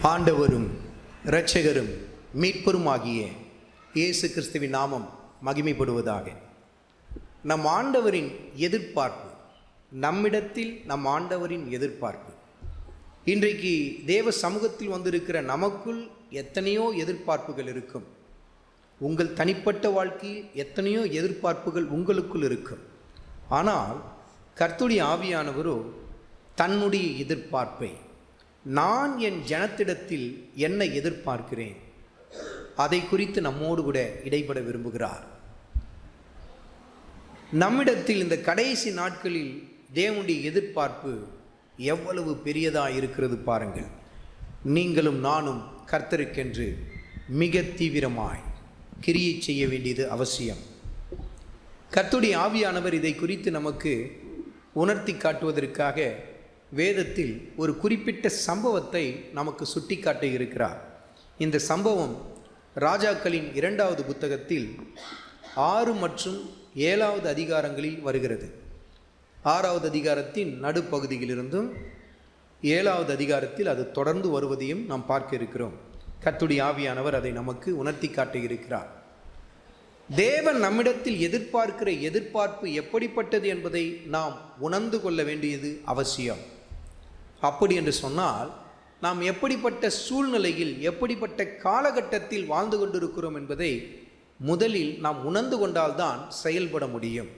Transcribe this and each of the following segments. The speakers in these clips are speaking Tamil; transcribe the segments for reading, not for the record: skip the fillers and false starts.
ஆண்டவரும் இரட்சகரும் மீட்பருமாகிய இயேசு கிறிஸ்துவின் நாமம் மகிமைப்படுவதாக. நம் ஆண்டவரின் எதிர்பார்ப்பு, நம்மிடத்தில் நம் ஆண்டவரின் எதிர்பார்ப்பு. இன்றைக்கு தேவ சமூகத்தில் வந்திருக்கிற நமக்குள் எத்தனையோ எதிர்பார்ப்புகள் இருக்கும். உங்கள் தனிப்பட்ட வாழ்க்கையில் எத்தனையோ எதிர்பார்ப்புகள் உங்களுக்குள் இருக்கும். ஆனால் கர்த்தருடைய ஆவியானவரோ தன்னுடைய எதிர்பார்ப்பை, நான் என் ஜனத்திடத்தில் என்ன எதிர்பார்க்கிறேன், அதை குறித்து நம்மோடு கூட இடைப்பட விரும்புகிறார். நம்மிடத்தில் இந்த கடைசி நாட்களில் தேவனுடைய எதிர்பார்ப்பு எவ்வளவு பெரியதாக இருக்கிறது பாருங்கள். நீங்களும் நானும் கர்த்தருக்கென்று மிக தீவிரமாய் கிரியை செய்ய வேண்டியது அவசியம். கர்த்தருடைய ஆவியானவர் இதை குறித்து நமக்கு உணர்த்தி காட்டுவதற்காக வேதத்தில் ஒரு குறிப்பிட்ட சம்பவத்தை நமக்கு சுட்டி காட்ட இருக்கிறார். இந்த சம்பவம் ராஜாக்களின் 2வது புத்தகத்தில் 6 மற்றும் 7வது அதிகாரங்களில் வருகிறது. 6வது அதிகாரத்தின் நடுப்பகுதியிலிருந்தும் 7வது அதிகாரத்தில் அது தொடர்ந்து வருவதையும் நாம் பார்க்க இருக்கிறோம். கர்த்தருடைய ஆவியானவர் அதை நமக்கு உணர்த்தி காட்ட இருக்கிறார். தேவன் நம்மிடத்தில் எதிர்பார்க்கிற எதிர்பார்ப்பு எப்படிப்பட்டது என்பதை நாம் உணர்ந்து கொள்ள வேண்டியது அவசியம். அப்படி என்று சொன்னால், நாம் எப்படிப்பட்ட சூழ்நிலையில், எப்படிப்பட்ட காலகட்டத்தில் வாழ்ந்து கொண்டிருக்கிறோம் என்பதை முதலில் நாம் உணர்ந்து கொண்டால்தான் செயல்பட முடியும்.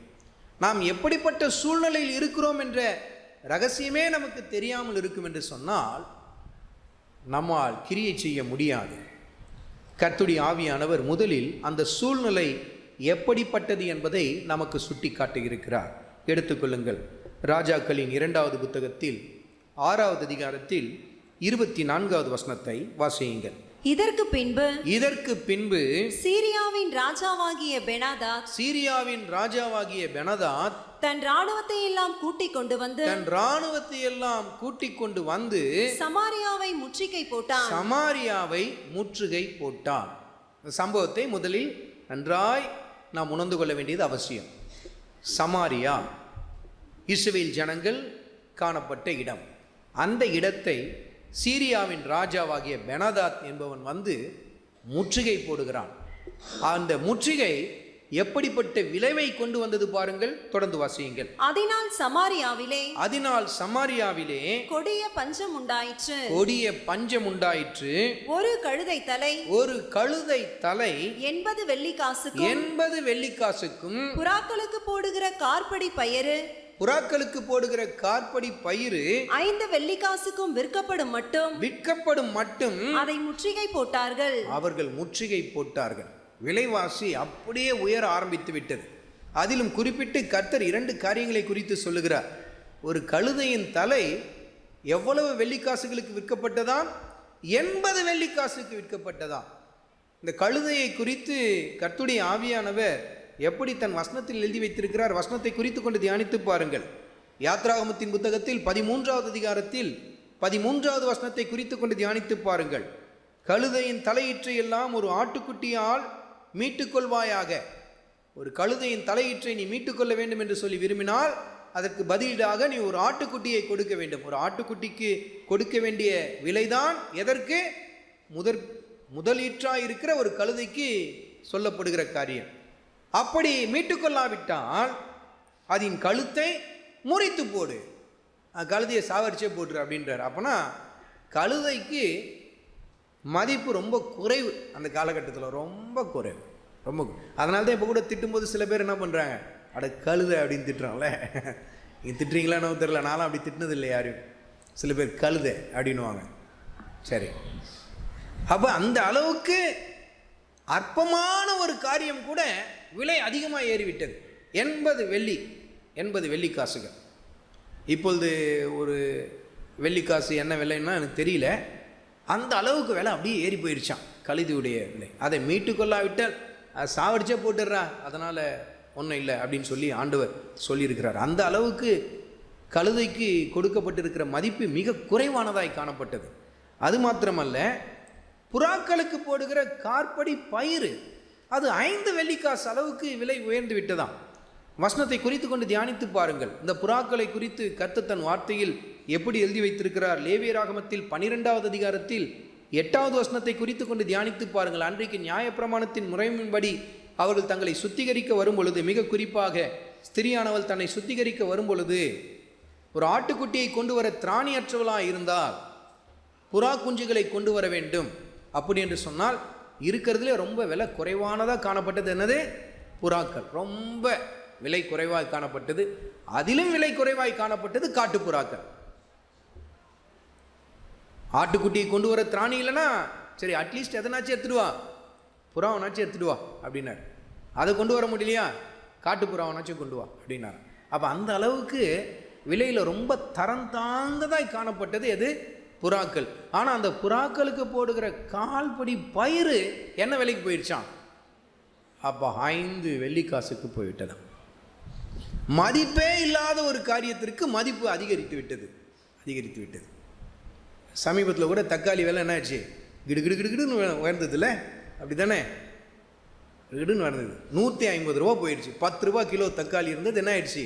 நாம் எப்படிப்பட்ட சூழ்நிலையில் இருக்கிறோம் என்ற ரகசியமே நமக்கு தெரியாமல் இருக்கும் என்று சொன்னால் நம்மால் கிரியை செய்ய முடியாது. கர்த்தருடைய ஆவியானவர் முதலில் அந்த சூழ்நிலை எப்படிப்பட்டது என்பதை நமக்கு சுட்டி காட்டுகிறார். எடுத்துக்கொள்ளுங்கள். ராஜாக்களின் 2வது புத்தகத்தில் 6வது அதிகாரத்தில் 24வது வசனத்தை வாசியுங்கள். இதற்கு பின்பு சீரியாவின் ராஜாவாகிய பெனாதாத் தன் ராணுவத்தை எல்லாம் கூட்டிக் கொண்டு வந்து சமாரியாவை முற்றுகை போட்டான். இந்த சம்பவத்தை முதலில் நன்றாய் நாம் உணர்ந்து கொள்ள வேண்டியது அவசியம். சமாரியா இஸ்ரவேல் ஜனங்கள் காணப்பட்ட இடம். அந்த இடத்தை சீரியாவின் ராஜாவாகிய பெனாதாத் என்பவன் வந்து முற்றுகை போடுகிறான். அந்த முற்றுகை எப்படிப்பட்ட விளைவை கொண்டு வந்தது பாருங்கள். தொடர்ந்து வாசியுங்கள். அதனால் சமாரியாவிலே கொடிய பஞ்சம் உண்டாயிற்று. ஒரு கழுதை தலை 80 வெள்ளிக்காசுக்கும் புறாக்களுக்கு போடுகிற கார்படி பயிறு 5 வெள்ளிக்காசுக்கும் விற்கப்படும் மட்டும் அதை முற்றுகை போட்டார்கள். அவர்கள் முற்றுகை போட்டார்கள். விலைவாசி அப்படியே உயர ஆரம்பித்து விட்டது. அதிலும் குறிப்பிட்டு கர்த்தர் 2 காரியங்களை குறித்து சொல்லுகிறார். ஒரு கழுதையின் தலை எவ்வளவு வெள்ளிக்காசுகளுக்கு விற்கப்பட்டதாம்? 80 வெள்ளிக்காசுக்கு விற்கப்பட்டதாம். இந்த கழுதையை குறித்து கர்த்தருடைய ஆவியானவர் எப்படி தன் வசனத்தில் எழுதி வைத்திருக்கிறார். வசனத்தை குறித்து கொண்டு தியானித்து பாருங்கள். யாத்ராகமத்தின் புத்தகத்தில் 13வது அதிகாரத்தில் 13வது வசனத்தை குறித்து கொண்டு தியானித்து பாருங்கள். கழுதையின் தலையீற்றை எல்லாம் ஒரு ஆட்டுக்குட்டியால் மீட்டுக்கொள்வாயாக. ஒரு கழுதையின் தலையீற்றை நீ மீட்டுக்கொள்ள வேண்டும் என்று சொல்லி விரும்பினால் அதற்கு பதிலீடாக நீ ஒரு ஆட்டுக்குட்டியை கொடுக்க வேண்டும். ஒரு ஆட்டுக்குட்டிக்கு கொடுக்க வேண்டிய விலைதான் எதற்கு? முதலீற்றாக இருக்கிற ஒரு கழுதைக்கு சொல்லப்படுகிற காரியம். அப்படி மீட்டுக்கொள்ளாவிட்டால் அதன் கழுத்தை முறித்து போடு, கழுதையை சாவரிச்சே போட்டுரு அப்படின்றார். அப்போனா கழுதைக்கு மதிப்பு ரொம்ப குறைவு. அந்த காலகட்டத்தில் ரொம்ப குறைவு, ரொம்ப. அதனால தான் இப்போ கூட திட்டும்போது சில பேர் என்ன பண்ணுறாங்க, அட கழுதை அப்படின்னு திட்டுறாங்களே. நீங்கள் திட்டுறீங்களான்னு தெரியல, நானும் அப்படி திட்டினது இல்லை யாரும். சில பேர் கழுதை அப்படின்னுவாங்க. சரி, அப்போ அந்த அளவுக்கு அற்பமான ஒரு காரியம் கூட விலை அதிகமாக ஏறிவிட்டது. 80 வெள்ளிக்காசுகள். இப்பொழுது ஒரு வெள்ளிக்காசு என்ன விலைன்னா எனக்கு தெரியல. அந்த அளவுக்கு விலை அப்படியே ஏறி போயிடுச்சான் கழுதையுடைய விலை. அதை மீட்டுக்கொள்ளாவிட்டால் சாவடிச்சே போட்டுடுறா, அதனால் ஒன்றும் இல்லை அப்படின்னு சொல்லி ஆண்டவர் சொல்லியிருக்கிறார். அந்த அளவுக்கு கழுதைக்கு கொடுக்கப்பட்டிருக்கிற மதிப்பு மிக குறைவானதாய் காணப்பட்டது. அது மாத்திரமல்ல, புறாக்களுக்கு போடுகிற கார்படி பயிறு அது 5 வெள்ளிக்காசு அளவுக்கு விலை உயர்ந்து விட்டதாம். வசனத்தை குறித்து கொண்டு தியானித்து பாருங்கள். இந்த புறாக்களை குறித்து கர்த்தர் தன் வார்த்தையில் எப்படி எழுதி வைத்திருக்கிறார். லேவியராகமத்தில் 12வது அதிகாரத்தில் 8வது வசனத்தை குறித்து கொண்டு தியானித்து பாருங்கள். அன்றைக்கு நியாயப்பிரமாணத்தின் முறையின்படி அவர்கள் தங்களை சுத்திகரிக்க வரும் பொழுது, மிக குறிப்பாக ஸ்திரியானவள் தன்னை சுத்திகரிக்க வரும் பொழுது, ஒரு ஆட்டுக்குட்டியை கொண்டு வர திராணியற்றவளாக இருந்தால் புறா குஞ்சுகளை கொண்டு வர வேண்டும். அப்படி என்று சொன்னால் இருக்கிறதுலே ரொம்ப விலை குறைவானதாக காணப்பட்டது என்னது? புறாக்கள். ரொம்ப விலை குறைவாக காணப்பட்டது. அதிலும் விலை குறைவாய் காணப்பட்டது காட்டுப்புறாக்கள். ஆட்டுக்குட்டியை கொண்டு வர திராணி இல்லைன்னா சரி, அட்லீஸ்ட் எதனாச்சும் எடுத்துடுவா, புறாவனாச்சும் எடுத்துடுவா அப்படின்னாரு. அதை கொண்டு வர முடியலையா, காட்டுப்புறாவனாச்சும் கொண்டு வா அப்படின்னாரு. அப்போ அந்த அளவுக்கு விலையில் ரொம்ப தரம் தாழ்ந்ததாய் காணப்பட்டது எது? புறாக்கள். ஆனால் அந்த புறாக்களுக்கு போடுகிற கால்படி பயிறு என்ன விலைக்கு போயிடுச்சான்? அப்போ 5 வெள்ளிக்காசுக்கு போய்விட்டது. மதிப்பே இல்லாத ஒரு காரியத்திற்கு மதிப்பு அதிகரித்து விட்டது. சமீபத்தில் கூட தக்காளி விலை என்ன ஆச்சு? கிடுன்னு உயர்ந்தது இல்லை? அப்படி தானே? கிடுன்னு உயர்ந்தது. 150 ரூபா போயிடுச்சு. 10 ரூபா கிலோ தக்காளி இருந்தது, என்ன ஆயிடுச்சு?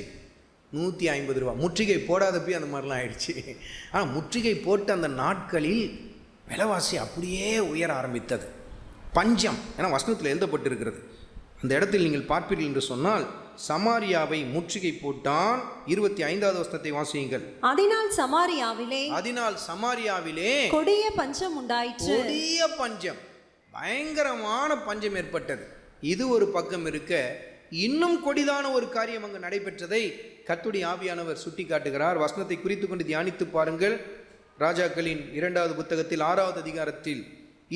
150 ரூபா. முற்றுகை போடாதப்போ அந்த மாதிரிலாம் ஆயிடுச்சு. ஆனால் முற்றுகை போட்ட அந்த நாட்களில் விலைவாசி அப்படியே உயர ஆரம்பித்தது. பஞ்சம். ஏன்னா வசனத்தில் எழுதப்பட்டிருக்கிறது. அந்த இடத்தில் நீங்கள் பார்ப்பீர்கள் என்று சொன்னால், சமாரியாவை முற்றுகை போட்டான். 25வது வசனத்தை வாசியுங்கள். அதனால் சமாரியாவிலே கொடிய பஞ்சம் உண்டாயிற்று. கொடிய பஞ்சம், பயங்கரமான பஞ்சம் ஏற்பட்டது. இது ஒரு பக்கம் இருக்க, இன்னும் கொடிதான ஒரு காரியம் அங்கு நடைபெற்றதை கர்த்தருடைய ஆவியானவர் சுட்டி காட்டுகிறார். வசனத்தை குறித்து கொண்டு தியானித்து பாருங்கள். ராஜாக்களின் 2வது புத்தகத்தில் 6வது அதிகாரத்தில்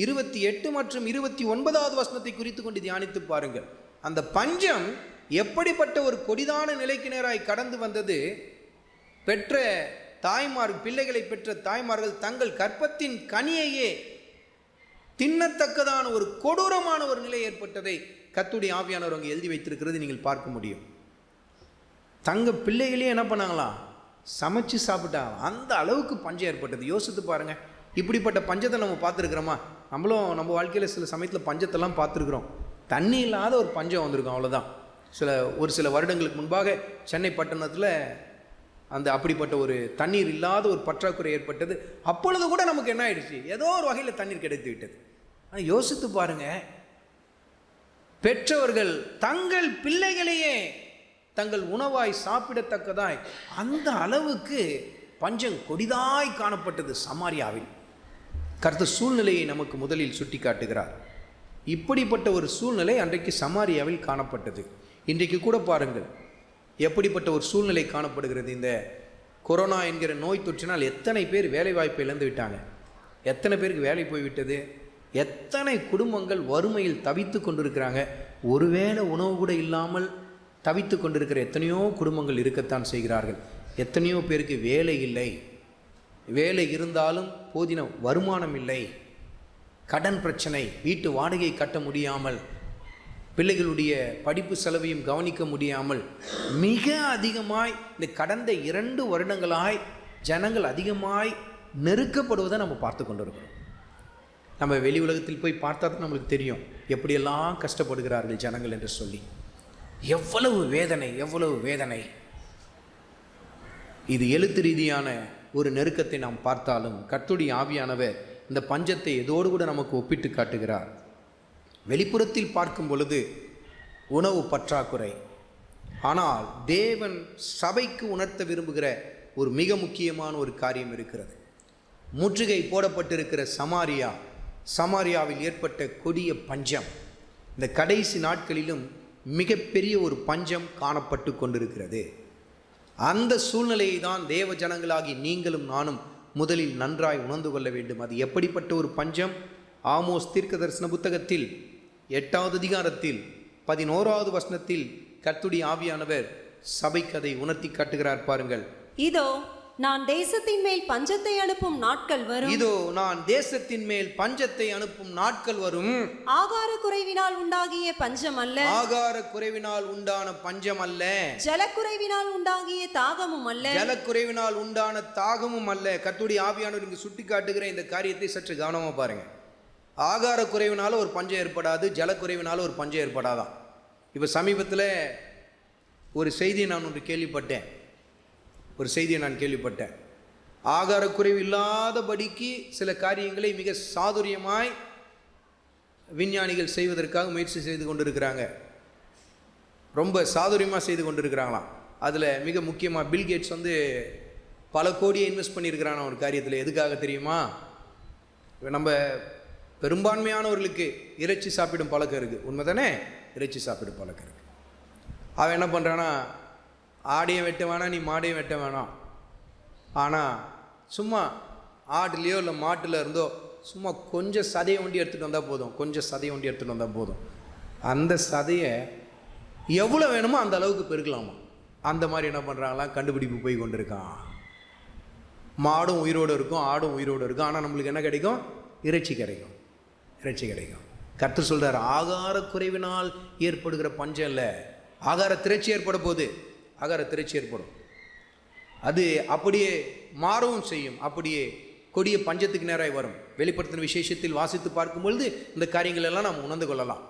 28 மற்றும் 29வது வசனத்தை குறித்து கொண்டு தியானித்து பாருங்கள். அந்த பஞ்சம் எப்படிப்பட்ட ஒரு கொடிதான நிலைக்கு நேராய் கடந்து வந்தது. பெற்ற பிள்ளைகளை பெற்ற தாய்மார்கள் தங்கள் கற்பத்தின் கனியையே தின்னத்தக்கதான ஒரு கொடூரமான ஒரு நிலை ஏற்பட்டதை கர்த்தருடைய ஆவியானவர் அங்கே எழுதி வைத்திருக்கிறது நீங்கள் பார்க்க முடியும். தங்க பிள்ளைகளையே என்ன பண்ணாங்களாம்? சமைச்சு சாப்பிட்டாங்க. அந்த அளவுக்கு பஞ்சம் ஏற்பட்டது. யோசித்து பாருங்க. இப்படிப்பட்ட பஞ்சத்தை நம்ம பார்த்துருக்குறோமா? நம்மளும் நம்ம வாழ்க்கையில் சில சமயத்தில் பஞ்சத்தெல்லாம் பார்த்துருக்குறோம். தண்ணி இல்லாத ஒரு பஞ்சம் வந்திருக்கும், அவ்வளோதான். ஒரு சில வருடங்களுக்கு முன்பாக சென்னை பட்டணத்தில் அப்படிப்பட்ட ஒரு தண்ணீர் இல்லாத ஒரு பற்றாக்குறை ஏற்பட்டது. அப்பொழுது கூட நமக்கு என்ன ஆயிடுச்சு? ஏதோ ஒரு வகையில் தண்ணீர் கிடைத்து விட்டது. ஆனால் யோசித்து பாருங்க, பெற்றவர்கள் தங்கள் பிள்ளைகளையே தங்கள் உணவாய் சாப்பிடத்தக்கதாய் அந்த அளவுக்கு பஞ்சம் கொடிதாய் காணப்பட்டது சமாரியாவில். கர்த்தர் சூழ்நிலையை நமக்கு முதலில் சுட்டி காட்டுகிறார். இப்படிப்பட்ட ஒரு சூழ்நிலை அன்றைக்கு சமாரியாவில் காணப்பட்டது. இன்றைக்கு கூட பாருங்கள் எப்படிப்பட்ட ஒரு சூழ்நிலை காணப்படுகிறது. இந்த கொரோனா என்கிற நோய் தொற்றினால் எத்தனை பேர் வேலை வாய்ப்பை இழந்து விட்டாங்க, எத்தனை பேருக்கு வேலை போய்விட்டது, எத்தனை குடும்பங்கள் வறுமையில் தவித்து கொண்டிருக்கிறாங்க. ஒருவேளை உணவு கூட இல்லாமல் தவித்து கொண்டிருக்கிற எத்தனையோ குடும்பங்கள் இருக்கத்தான் செய்கிறார்கள். எத்தனையோ பேருக்கு வேலை இல்லை, வேலை இருந்தாலும் போதின வருமானம் இல்லை, கடன் பிரச்சனை, வீட்டு வாடகை கட்ட முடியாமல், பிள்ளைகளுடைய படிப்பு செலவையும் கவனிக்க முடியாமல், மிக அதிகமாய் இந்த கடந்த 2 வருடங்களாய் ஜனங்கள் அதிகமாய் நெருக்கப்படுவதை நம்ம பார்த்து கொண்டிருக்கிறோம். நம்ம வெளி உலகத்தில் போய் பார்த்தா தான் நம்மளுக்கு தெரியும் எப்படியெல்லாம் கஷ்டப்படுகிறார்கள் ஜனங்கள் என்று சொல்லி. எவ்வளவு வேதனை. இது எழுத்து ரீதியான ஒரு நெருக்கத்தை நாம் பார்த்தாலும் கர்த்தருடைய ஆவியானவர் இந்த பஞ்சத்தை எதோடு கூட நமக்கு ஒப்பிட்டு காட்டுகிறார். வெளிப்புறத்தில் பார்க்கும் பொழுது உணவு பற்றாக்குறை, ஆனால் தேவன் சபைக்கு உணர்த்த விரும்புகிற ஒரு மிக முக்கியமான ஒரு காரியம் இருக்கிறது. முற்றுகை போடப்பட்டிருக்கிற சமாரியாவில் ஏற்பட்ட கொடிய பஞ்சம் இந்த கடைசி நாட்களிலும் மிகப்பெரிய ஒரு பஞ்சம் காணப்பட்டு கொண்டிருக்கிறது. அந்த சூழ்நிலையை தான் தேவ ஜனங்களாகி நீங்களும் நானும் முதலில் நன்றாய் உணர்ந்து கொள்ள வேண்டும். அது எப்படிப்பட்ட ஒரு பஞ்சம்? ஆமோஸ் தீர்க்க தரிசன புத்தகத்தில் 8வது அதிகாரத்தில் 11வது வசனத்தில் கர்த்தருடைய ஆவியானவர் சபைக்கு அதை உணர்த்தி காட்டுகிறார். பாருங்கள். இதோ நான் தேசத்தின் மேல் பஞ்சத்தை அனுப்பும் நாட்கள் வரும். ஆகார குறைவினால் உண்டாகிய பஞ்சம் அல்ல, ஆகார உண்டான பஞ்சம் அல்ல, ஜலக்குறைவினால் உண்டாகிய தாகமும் அல்ல. கர்த்தருடைய ஆவியானவர் இங்கு சுட்டி காட்டுகிற இந்த காரியத்தை சற்று கவனமா பாருங்க. ஆகார குறைவினால ஒரு பஞ்சம் ஏற்படாது, ஜலக்குறைவினால ஒரு பஞ்சம் ஏற்படாதான். இப்போ சமீபத்தில் ஒரு செய்தியை நான் கேள்விப்பட்டேன். ஆகாரக்குறைவு இல்லாதபடிக்கு சில காரியங்களை மிக சாதுரியமாய் விஞ்ஞானிகள் செய்வதற்காக முயற்சி செய்து கொண்டிருக்கிறாங்க. ரொம்ப சாதுரியமாக செய்து கொண்டிருக்கிறாங்களாம். அதில் மிக முக்கியமாக பில்கேட்ஸ் பல கோடியை இன்வெஸ்ட் பண்ணியிருக்கிறாங்க ஒரு காரியத்தில். எதுக்காக தெரியுமா? நம்ம பெரும்பான்மையானவர்களுக்கு இறைச்சி சாப்பிடும் பழக்கம் இருக்குது, உண்மை தானே? இறைச்சி சாப்பிடும் பழக்கம் இருக்குது. அவன் என்ன பண்ணுறான்னா, ஆடையும் வெட்ட வேணாம், நீ மாடையும் வெட்ட வேணாம், ஆனால் சும்மா ஆட்டுலேயோ இல்லை மாட்டில் இருந்தோ சும்மா கொஞ்சம் சதையை ஒண்டி எடுத்துகிட்டு வந்தால் போதும், கொஞ்சம் சதையை ஒண்டி எடுத்துகிட்டு வந்தால் போதும். அந்த சதையை எவ்வளோ வேணுமோ அந்த அளவுக்கு பெருக்கலாமா. அந்த மாதிரி என்ன பண்ணுறாங்களாம், கண்டுபிடிப்பு போய் கொண்டிருக்கான். மாடும் உயிரோடு இருக்கும், ஆடும் உயிரோடு இருக்கும், ஆனால் நம்மளுக்கு என்ன கிடைக்கும்? இறைச்சி கிடைக்கும், இறைச்சி கிடைக்கும். கர்த்தர் சொல்கிறார், ஆகார குறைவினால் ஏற்படுகிற பஞ்சம் இல்லை, ஆகார திரட்சி ஏற்பட போகுது. ஆகார திரட்சி ஏற்படும், அது அப்படியே மாறவும் செய்யும், அப்படியே கொடிய பஞ்சத்துக்கு நேராக வரும். வெளிப்படுத்தின விசேஷத்தில் வாசித்து பார்க்கும் பொழுது இந்த காரியங்கள் எல்லாம் நாம் உணர்ந்து கொள்ளலாம்.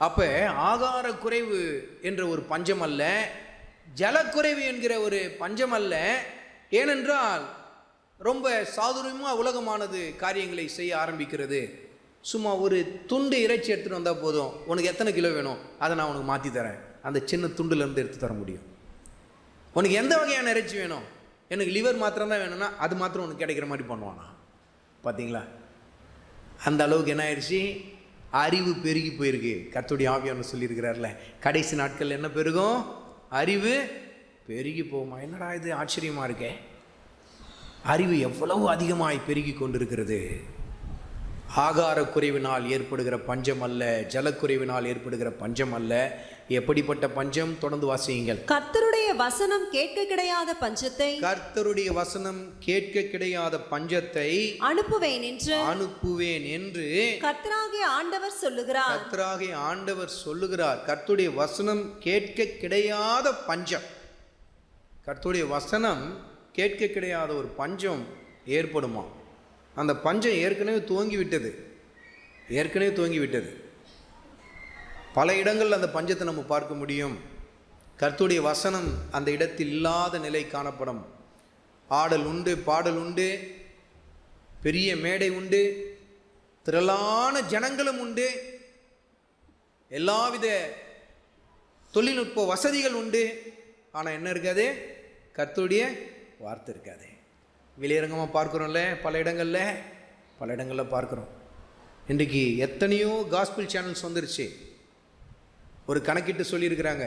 அப்போ ஆகார குறைவு என்ற ஒரு பஞ்சம் அல்ல, ஜலக்குறைவு என்கிற ஒரு பஞ்சம் அல்ல. ஏனென்றால் ரொம்ப சாதுரியமாக உலகமானது காரியங்களை செய்ய ஆரம்பிக்கிறது. சும்மா ஒரு துண்டு இறைச்சி எடுத்துகிட்டு வந்தால் போதும், உனக்கு எத்தனை கிலோ வேணும் அதை நான் உனக்கு மாற்றி தரேன், அந்த சின்ன துண்டுலேருந்து எடுத்து தர முடியும். உனக்கு எந்த வகையான இறைச்சி வேணும், எனக்கு லிவர் மாத்திரம் தான் வேணும்னா அது மாத்திரம் உனக்கு கிடைக்கிற மாதிரி பண்ணுவானா. பார்த்தீங்களா? அந்த அளவுக்கு என்ன ஆயிடுச்சு, அறிவு பெருகி போயிருக்கு. கர்த்தருடைய ஆவியானவர் சொல்லியிருக்கிறார்ல, கடைசி நாட்கள் என்ன பெருகும்? அறிவு பெருகி போகுமா. என்னடா இது ஆச்சரியமாக இருக்கே, அறிவு எவ்வளவு அதிகமாய் பெருகி கொண்டிருக்கிறது. ஆகார குறைவினால் ஏற்படுகிற பஞ்சம் அல்ல, ஜலக்குறைவினால் ஏற்படுகிற பஞ்சம் அல்ல. எப்படிப்பட்ட பஞ்சம்? தொடர்ந்து வாசியுங்கள். கர்த்தருடைய வசனம் கேட்க கிடையாத பஞ்சத்தை, கர்த்தருடைய வசனம் கேட்க கிடையாத பஞ்சத்தை அனுப்புவேன் என்று கர்த்தராகிய ஆண்டவர் சொல்லுகிறார். கர்த்தராகிய ஆண்டவர் சொல்லுகிறார். கர்த்தருடைய வசனம் கேட்க கிடையாத பஞ்சம், கர்த்தருடைய வசனம் கேட்க கிடையாத ஒரு பஞ்சம் ஏற்படுமா. அந்த பஞ்சம் ஏற்கனவே துவங்கி விட்டது. பல இடங்களில் அந்த பஞ்சத்தை நம்ம பார்க்க முடியும். கர்த்தருடைய வசனம் அந்த இடத்தில் இல்லாத நிலை காணப்படும். ஆடல் உண்டு, பாடல் உண்டு, பெரிய மேடை உண்டு, திரளான ஜனங்களும் உண்டு, எல்லாவித தொழில்நுட்ப வசதிகள் உண்டு. ஆனால் என்ன இருக்காது? கர்த்தருடைய வார்த்தை இருக்காது. வெளியரங்கமாக பார்க்குறோம்ல, பல இடங்களில் பார்க்குறோம். இன்றைக்கு எத்தனையோ காஸ்பிள் சேனல்ஸ் வந்துருச்சு. ஒரு கணக்கிட்டு சொல்லியிருக்கிறாங்க,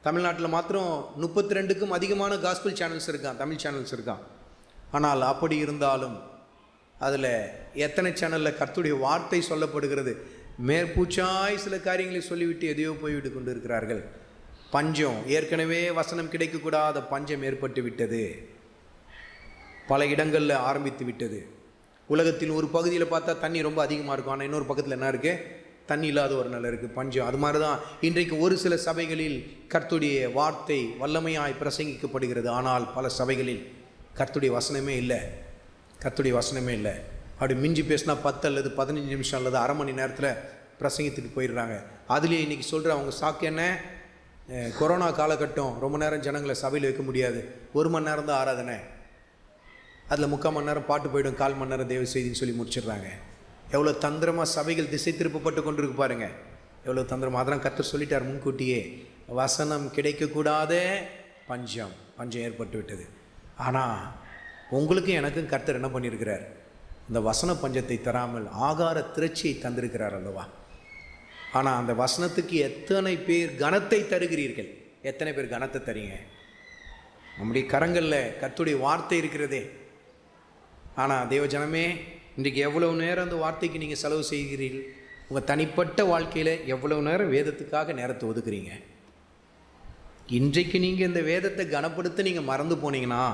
தமிழ்நாட்டில் மாத்திரம் 32க்கும் அதிகமான காஸ்பிள் சேனல்ஸ் இருக்கான், தமிழ் சேனல்ஸ் இருக்கான். ஆனால் அப்படி இருந்தாலும் அதில் எத்தனை சேனலில் கர்த்தருடைய வார்த்தை சொல்லப்படுகிறது? மேற்பூச்சாய் சில காரியங்களை சொல்லிவிட்டு எதையோ போய்விட்டு கொண்டு இருக்கிறார்கள். பஞ்சம், ஏற்கனவே வசனம் கிடைக்கக்கூடாத பஞ்சம் ஏற்பட்டு விட்டது, பல இடங்களில் ஆரம்பித்து விட்டது. உலகத்தில் ஒரு பகுதியில் பார்த்தா தண்ணி ரொம்ப அதிகமாக இருக்கும், ஆனால் இன்னொரு பக்கத்தில் என்ன இருக்குது? தண்ணி இல்லாத ஒரு நிலை இருக்குது, பஞ்சம். அது மாதிரி தான் இன்றைக்கு ஒரு சில சபைகளில் கர்த்தருடைய வார்த்தை வல்லமையாய் பிரசங்கிக்கப்படுகிறது, ஆனால் பல சபைகளில் கர்த்தருடைய வசனமே இல்லை. அப்படி மிஞ்சி பேசினா 10 அல்லது 15 நிமிஷம் அல்லது அரை மணி நேரத்தில் பிரசங்கித்துட்டு போயிடுறாங்க. அதுலேயே இன்றைக்கி சொல்கிற அவங்க சாக்கு என்ன? கொரோனா காலகட்டம், ரொம்ப நேரம் ஜனங்களை சபையில் வைக்க முடியாது, 1 மணி நேரம் தான் ஆராதனை, அதில் 3/4 மணி நேரம் பாட்டு போய்டும், 1/4 மணி நேரம் தேவ செய்தின்னு சொல்லி முடிச்சிடுறாங்க. எவ்வளோ தந்திரமாக சபைகள் திசை திருப்பப்பட்டு கொண்டிருக்கு பாருங்கள், எவ்வளோ தந்திரமாக. அதெல்லாம் கர்த்தர் சொல்லிட்டார் முன்கூட்டியே, வசனம் கிடைக்கக்கூடாத பஞ்சம் ஏற்பட்டு விட்டது. ஆனால் உங்களுக்கும் எனக்கும் கர்த்தர் என்ன பண்ணியிருக்கிறார்? இந்த வசன பஞ்சத்தை தராமல் ஆகார திரட்சியை தந்திருக்கிறார் அல்லவா. ஆனால் அந்த வசனத்துக்கு எத்தனை பேர் கனத்தை தருகிறீர்கள்? எத்தனை பேர் கனத்தை தரீங்க? நம்முடைய கரங்களில் கர்த்தருடைய வார்த்தை இருக்கிறதே. ஆனால் தேவஜனமே, இன்றைக்கு எவ்வளவு நேரம் அந்த வார்த்தைக்கு நீங்கள் செலவு செய்கிறீர்கள்? உங்கள் தனிப்பட்ட வாழ்க்கையில் எவ்வளவு நேரம் வேதத்துக்காக நேரத்தை ஒதுக்குறீங்க? இன்றைக்கு நீங்கள் இந்த வேதத்தை கனப்படுத்த நீங்கள் மறந்து போனீங்கன்னா,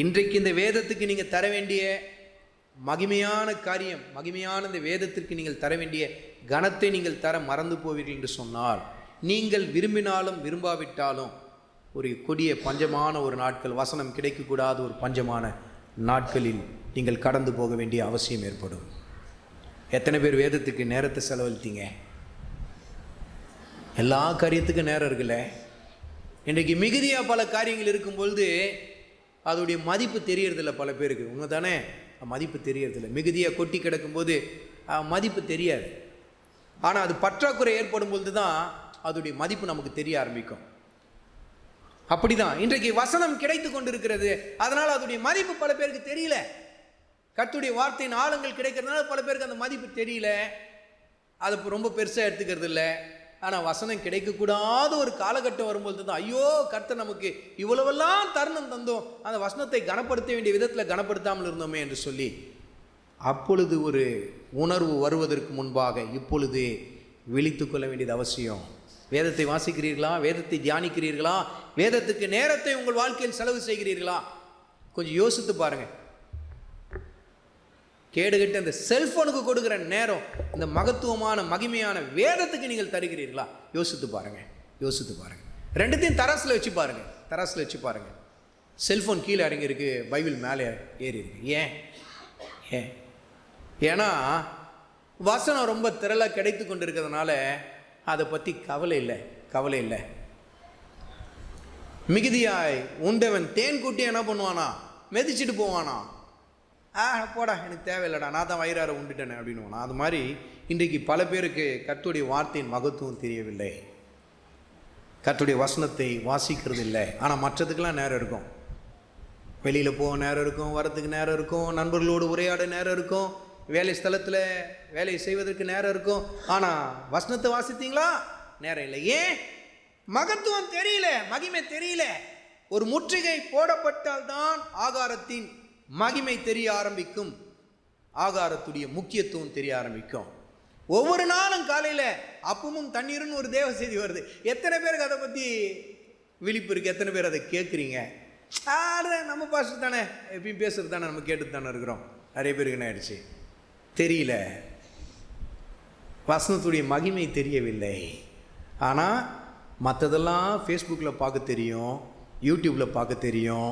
இன்றைக்கு இந்த வேதத்துக்கு நீங்கள் தர வேண்டிய மகிமையான காரியம், மகிமையான இந்த வேதத்திற்கு நீங்கள் தர வேண்டிய கனத்தை நீங்கள் தர மறந்து போவீர்கள் என்று சொன்னால், நீங்கள் விரும்பினாலும் விரும்பாவிட்டாலும் ஒரு கொடிய பஞ்சமான ஒரு நாட்கள், வசனம் கிடைக்கக்கூடாத ஒரு பஞ்சமான நாட்களில் நீங்கள் கடந்து போக வேண்டிய அவசியம் ஏற்படும். எத்தனை பேர் வேதத்துக்கு நேரத்தை செலவழித்தீங்க? எல்லா காரியத்துக்கும் நேரம் இருக்குல்ல. இன்றைக்கு மிகுதியாக பல காரியங்கள் இருக்கும்பொழுது அதோடைய மதிப்பு தெரியறதில்ல பல பேருக்கு. உண்மை தானே? மதிப்பு தெரியறதில்ல. மிகுதியாக கொட்டி கிடக்கும்போது மதிப்பு தெரியாது. ஆனால் அது பற்றாக்குறை ஏற்படும் பொழுது தான் அதோடைய மதிப்பு நமக்கு தெரிய ஆரம்பிக்கும். அப்படிதான் இன்றைக்கு வசனம் கிடைத்து கொண்டிருக்கிறது, அதனால் அதோடைய மதிப்பு பல பேருக்கு தெரியல. கர்த்தருடைய வார்த்தையின் ஆழங்கள் கிடைக்கிறதுனால பல பேருக்கு அந்த மதிப்பு தெரியல, அதை ரொம்ப பெருசாக எடுத்துக்கிறது இல்லை. ஆனால் வசனம் கிடைக்கக்கூடாத ஒரு காலகட்டம் வரும்பொழுது தான், ஐயோ கர்த்தர் நமக்கு இவ்வளவெல்லாம் தருணம் தந்தோம், அந்த வசனத்தை கனப்படுத்த வேண்டிய விதத்தில் கனப்படுத்தாமல் இருந்தோமே என்று சொல்லி அப்பொழுது ஒரு உணர்வு வருவதற்கு முன்பாக இப்பொழுது விழித்து கொள்ள வேண்டியது அவசியம். வேதத்தை வாசிக்கிறீர்களா? வேதத்தை தியானிக்கிறீர்களா? வேதத்துக்கு நேரத்தை உங்கள் வாழ்க்கையில் செலவு செய்கிறீர்களா? கொஞ்சம் யோசித்து பாருங்கள். கேடுகட்டு அந்த செல்போனுக்கு கொடுக்குற நேரம் இந்த மகத்துவமான மகிமையான வேதத்துக்கு நீங்கள் தருகிறீர்களா? யோசித்து பாருங்க, யோசித்து பாருங்க. ரெண்டுத்தையும் தராசில் வச்சு பாருங்க, தராசில் வச்சு பாருங்க. செல்போன் கீழே இறங்கி இருக்கு, பைபிள் மேலே ஏறி இருக்கு. ஏன்? ஏன்? ஏன்னா வசனம் ரொம்ப திரளாக கிடைத்து கொண்டு இருக்கிறதுனால அதை பற்றி கவலை இல்லை, கவலை இல்லை. மிகுதியாய் உண்டவன் தேன் கூட்டி என்ன பண்ணுவானா? மெதிச்சிட்டு போவானா? போடா, எனக்கு தேவையில்லடா, நான் தான் வயிறார உண்டுட்டேனே அப்படின்னு. அது மாதிரி இன்றைக்கு பல பேருக்கு கர்த்தருடைய வார்த்தையின் மகத்துவம் தெரியவில்லை, கர்த்தருடைய வசனத்தை வாசிக்கிறது இல்லை. ஆனால் மற்றதுக்கெல்லாம் நேரம் இருக்கும். வெளியில் போக நேரம் இருக்கும், வரத்துக்கு நேரம் இருக்கும், நண்பர்களோடு உரையாட நேரம் இருக்கும், வேலை ஸ்தலத்தில் வேலையை செய்வதற்கு நேரம் இருக்கும். ஆனால் வசனத்தை வாசித்தீங்களா? நேரம் இல்லை. ஏன்? மகத்துவம் தெரியல, மகிமை தெரியல. ஒரு முற்றுகை போடப்பட்டால் தான் ஆகாரத்தின் மகிமை தெரிய ஆரம்பிக்கும், ஆகாரத்துடைய முக்கியத்துவம் தெரிய ஆரம்பிக்கும். ஒவ்வொரு நாளும் காலையில் அப்பமும் தண்ணீருன்னு ஒரு தேவ செய்தி வருது. எத்தனை பேருக்கு அதை பற்றி விழிப்பு இருக்குது? எத்தனை பேர் அதை கேட்குறீங்க? நம்ம பாஸ்டர் தானே, எப்பயும் பேசுறது தானே, நம்ம கேட்டு தானே இருக்கிறோம். நிறைய பேருக்கு என்ன ஆயிடுச்சு? தெரியல, வசனத்துடைய மகிமை தெரியவில்லை. ஆனால் மற்றதெல்லாம் ஃபேஸ்புக்கில் பார்க்க தெரியும், யூடியூப்பில் பார்க்க தெரியும்,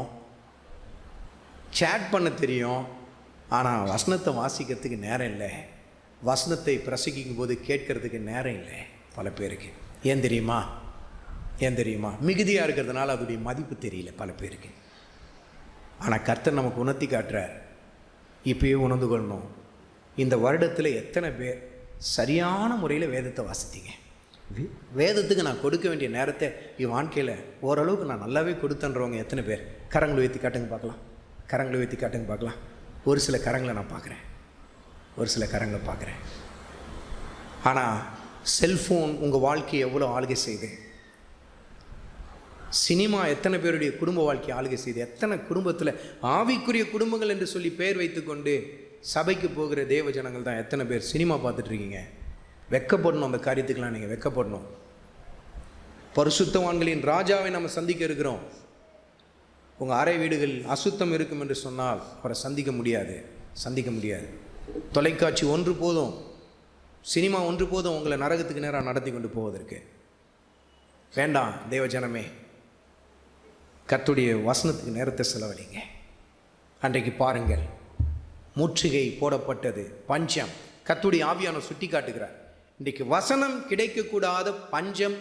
சேட் பண்ண தெரியும். ஆனால் வசனத்தை வாசிக்கிறதுக்கு நேரம் இல்லை, வசனத்தை பிரசங்கிக்கும் போது கேட்கறதுக்கு நேரம் இல்லை பல பேருக்கு. ஏன் தெரியுமா? ஏன் தெரியுமா? மிகுதியாக இருக்கிறதுனால அதோடைய மதிப்பு தெரியல பல பேருக்கு. ஆனால் கர்த்தர் நமக்கு உணர்த்தி காட்டுறார். இப்பயே உணர்ந்து கொள்ளணும். இந்த வருடத்தில் எத்தனை பேர் சரியான முறையில் வேதத்தை வாசித்தீங்க? வேதத்துக்கு நான் கொடுக்க வேண்டிய நேரத்தை என் வாழ்க்கையில் ஓரளவுக்கு நான் நல்லாவே கொடுத்தன்றவங்க எத்தனை பேர்? கரங்களை உயர்த்தி காட்டுங்க பார்க்கலாம், கரங்களை உயர்த்தி காட்டுங்க பார்க்கலாம். ஒரு சில கரங்களை நான் பார்க்குறேன், ஒரு சில கரங்களை பார்க்குறேன். ஆனால் செல்ஃபோன் உங்கள் வாழ்க்கையை எவ்வளோ ஆளுகை செய்யுது? சினிமா எத்தனை பேருடைய குடும்ப வாழ்க்கையை ஆளுகை செய்து? எத்தனை குடும்பத்தில் ஆவிக்குரிய குடும்பங்கள் என்று சொல்லி பெயர் வைத்துக்கொண்டு சபைக்கு போகிற தேவ ஜனங்கள் தான் எத்தனை பேர் சினிமா பார்த்துட்ருக்கீங்க? வெக்கப்படணும், அந்த காரியத்துக்கெலாம் நீங்கள் வெக்கப்படணும். பரிசுத்தவான்களின் ராஜாவை நம்ம சந்திக்க இருக்கிறோம். உங்கள் அறை வீடுகள் அசுத்தம் இருக்கும் என்று சொன்னால் அவரை சந்திக்க முடியாது, சந்திக்க முடியாது. தொலைக்காட்சி ஒன்று போதும், சினிமா ஒன்று போதும் உங்களை நரகத்துக்கு நேராக நடத்தி கொண்டு போவதற்கு. வேண்டாம் தேவ ஜனமே, கர்த்தருடைய வசனத்துக்கு நேரத்தை செலவழிங்க. அன்றைக்கு பாருங்கள், முற்றுகை போடப்பட்டது, பஞ்சம். கர்த்தருடைய ஆவியானவர் சுட்டி காட்டுகிறார். இன்றைக்கு வசனம் கிடைக்கக்கூடாத பஞ்சம்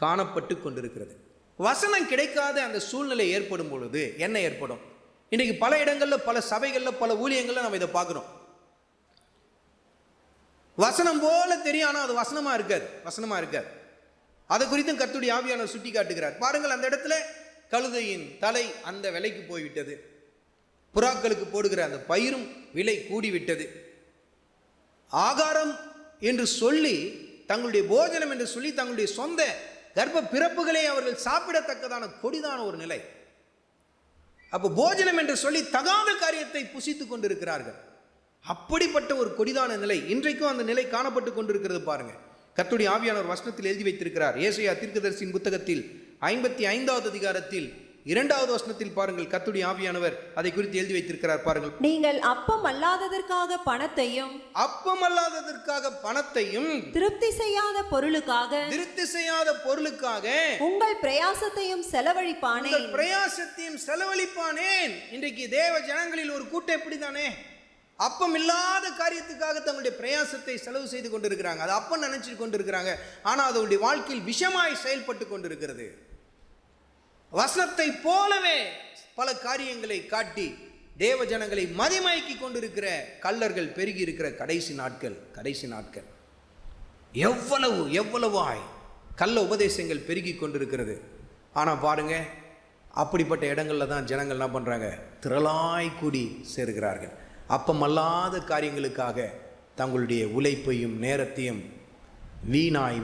காணப்பட்டு கொண்டிருக்கிறது. வசனம் கிடைக்காத அந்த சூழ்நிலை ஏற்படும் பொழுது என்ன ஏற்படும்? இன்றைக்கு பல இடங்களில், பல சபைகளில், பல ஊழியங்களில் நம்ம இதை பார்க்குறோம். வசனம் போல தெரியும், ஆனால் அது வசனமாக இருக்காது, வசனமாக இருக்காது. அதை குறித்தும் கர்த்தருடைய ஆவியானவர் சுட்டி காட்டுகிறார். பாருங்கள், அந்த இடத்துல கழுதையின் தலை அந்த விலைக்கு போய்விட்டது, புறாக்களுக்கு போடுகிற அந்த பயிரும் விலை கூடிவிட்டது. ஆகாரம் என்று சொல்லி, தங்களுடைய போஜனம் என்று சொல்லி, தங்களுடைய சொந்த கர்ப்ப பிறப்புகளை அவர்கள் சாப்பிடத்தக்கதான கொடிதான ஒரு நிலை. அப்போ போஜனம் என்று சொல்லி தகாத காரியத்தை புசித்து கொண்டிருக்கிறார்கள். அப்படிப்பட்ட ஒரு கொடிதான நிலை இன்றைக்கும் அந்த நிலை காணப்பட்டு கொண்டிருக்கிறது. பாருங்க, கர்த்தருடைய ஆவியானவர் வசனத்தில் எழுதி வைத்திருக்கிறார். ஏசாயா தீர்க்கதரிசியின் புத்தகத்தில் 55வது அதிகாரத்தில் 2வது வசனத்தில் பாருங்கள், கர்த்தருடைய ஆவியானவர் அதை குறித்து எழுதி வைத்திருக்கிறார். பாருங்கள், நீங்கள் அப்பம் அல்லாததற்காக பணத்தையும், அப்பம் அல்லாததற்காக பணத்தையும், திருப்தி செய்யாத பொருளுக்காக, திருப்தி செய்யாத பொருளுக்காக உங்கள் பிரயாசத்தையும் செலவழிப்பானேன், உங்கள் பிரயாசத்தையும் செலவழிப்பானேன். இன்றைக்கு தேவ ஜனங்களில் ஒரு கூட்டம் எப்படித்தானே, அப்பம் இல்லாத காரியத்துக்காக தங்களுடைய பிரயாசத்தை செலவு செய்து கொண்டிருக்கிறாங்க. அது அப்பம் நினைச்சு கொண்டிருக்கிறாங்க, ஆனால் அதனுடைய வாழ்க்கையில் விஷமாய் செயல்பட்டு கொண்டிருக்கிறது. வசனத்தை போலவே பல காரியங்களை காட்டி தேவ ஜனங்களை மதிமயக்கி கொண்டிருக்கிற கள்ளர்கள் பெருகி இருக்கிற கடைசி நாட்கள் எவ்வளவாய் கள்ள உபதேசங்கள் பெருகி கொண்டிருக்கிறது. ஆனால் பாருங்க, அப்படிப்பட்ட இடங்களில் தான் ஜனங்கள் என்ன பண்ணுறாங்க? திரளாய் கூடி சேருகிறார்கள். அப்பமல்லாத காரியங்களுக்காக தங்களுடைய உழைப்பையும் நேரத்தையும் வீணாய்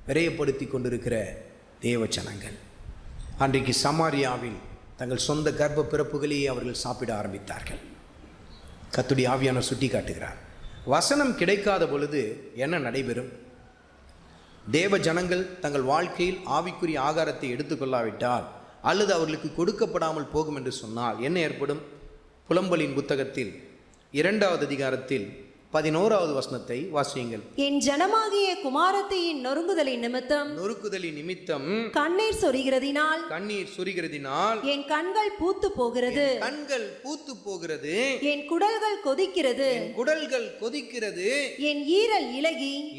விரயப்படுத்தி கொண்டிருக்கிற தேவ ஜனங்கள் அன்றைக்கு சமாரியாவில் தங்கள் சொந்த கர்ப்ப பிறப்புகளையே அவர்கள் சாப்பிட ஆரம்பித்தார்கள். கர்த்தருடைய ஆவியானவர் சுட்டி காட்டுகிறார். வசனம் கிடைக்காத பொழுது என்ன நடைபெறும்? தேவ ஜனங்கள் தங்கள் வாழ்க்கையில் ஆவிக்குரிய ஆகாரத்தை எடுத்துக்கொள்ளாவிட்டால் அல்லது அவர்களுக்கு கொடுக்கப்படாமல் போகும் என்று சொன்னால் என்ன ஏற்படும்? புலம்பலின் புத்தகத்தில் 2வது அதிகாரத்தில் 11வது வசனத்தை வாசியுங்கள். என் ஜனமாகிய குமாரத்தியின் நொறுங்குதலின் நிமித்தம் கண்ணீர் சொரிகிறதினால் என் கண்கள் பூத்து போகிறது, என் குடல்கள் கொதிக்கிறது, என் ஈரல்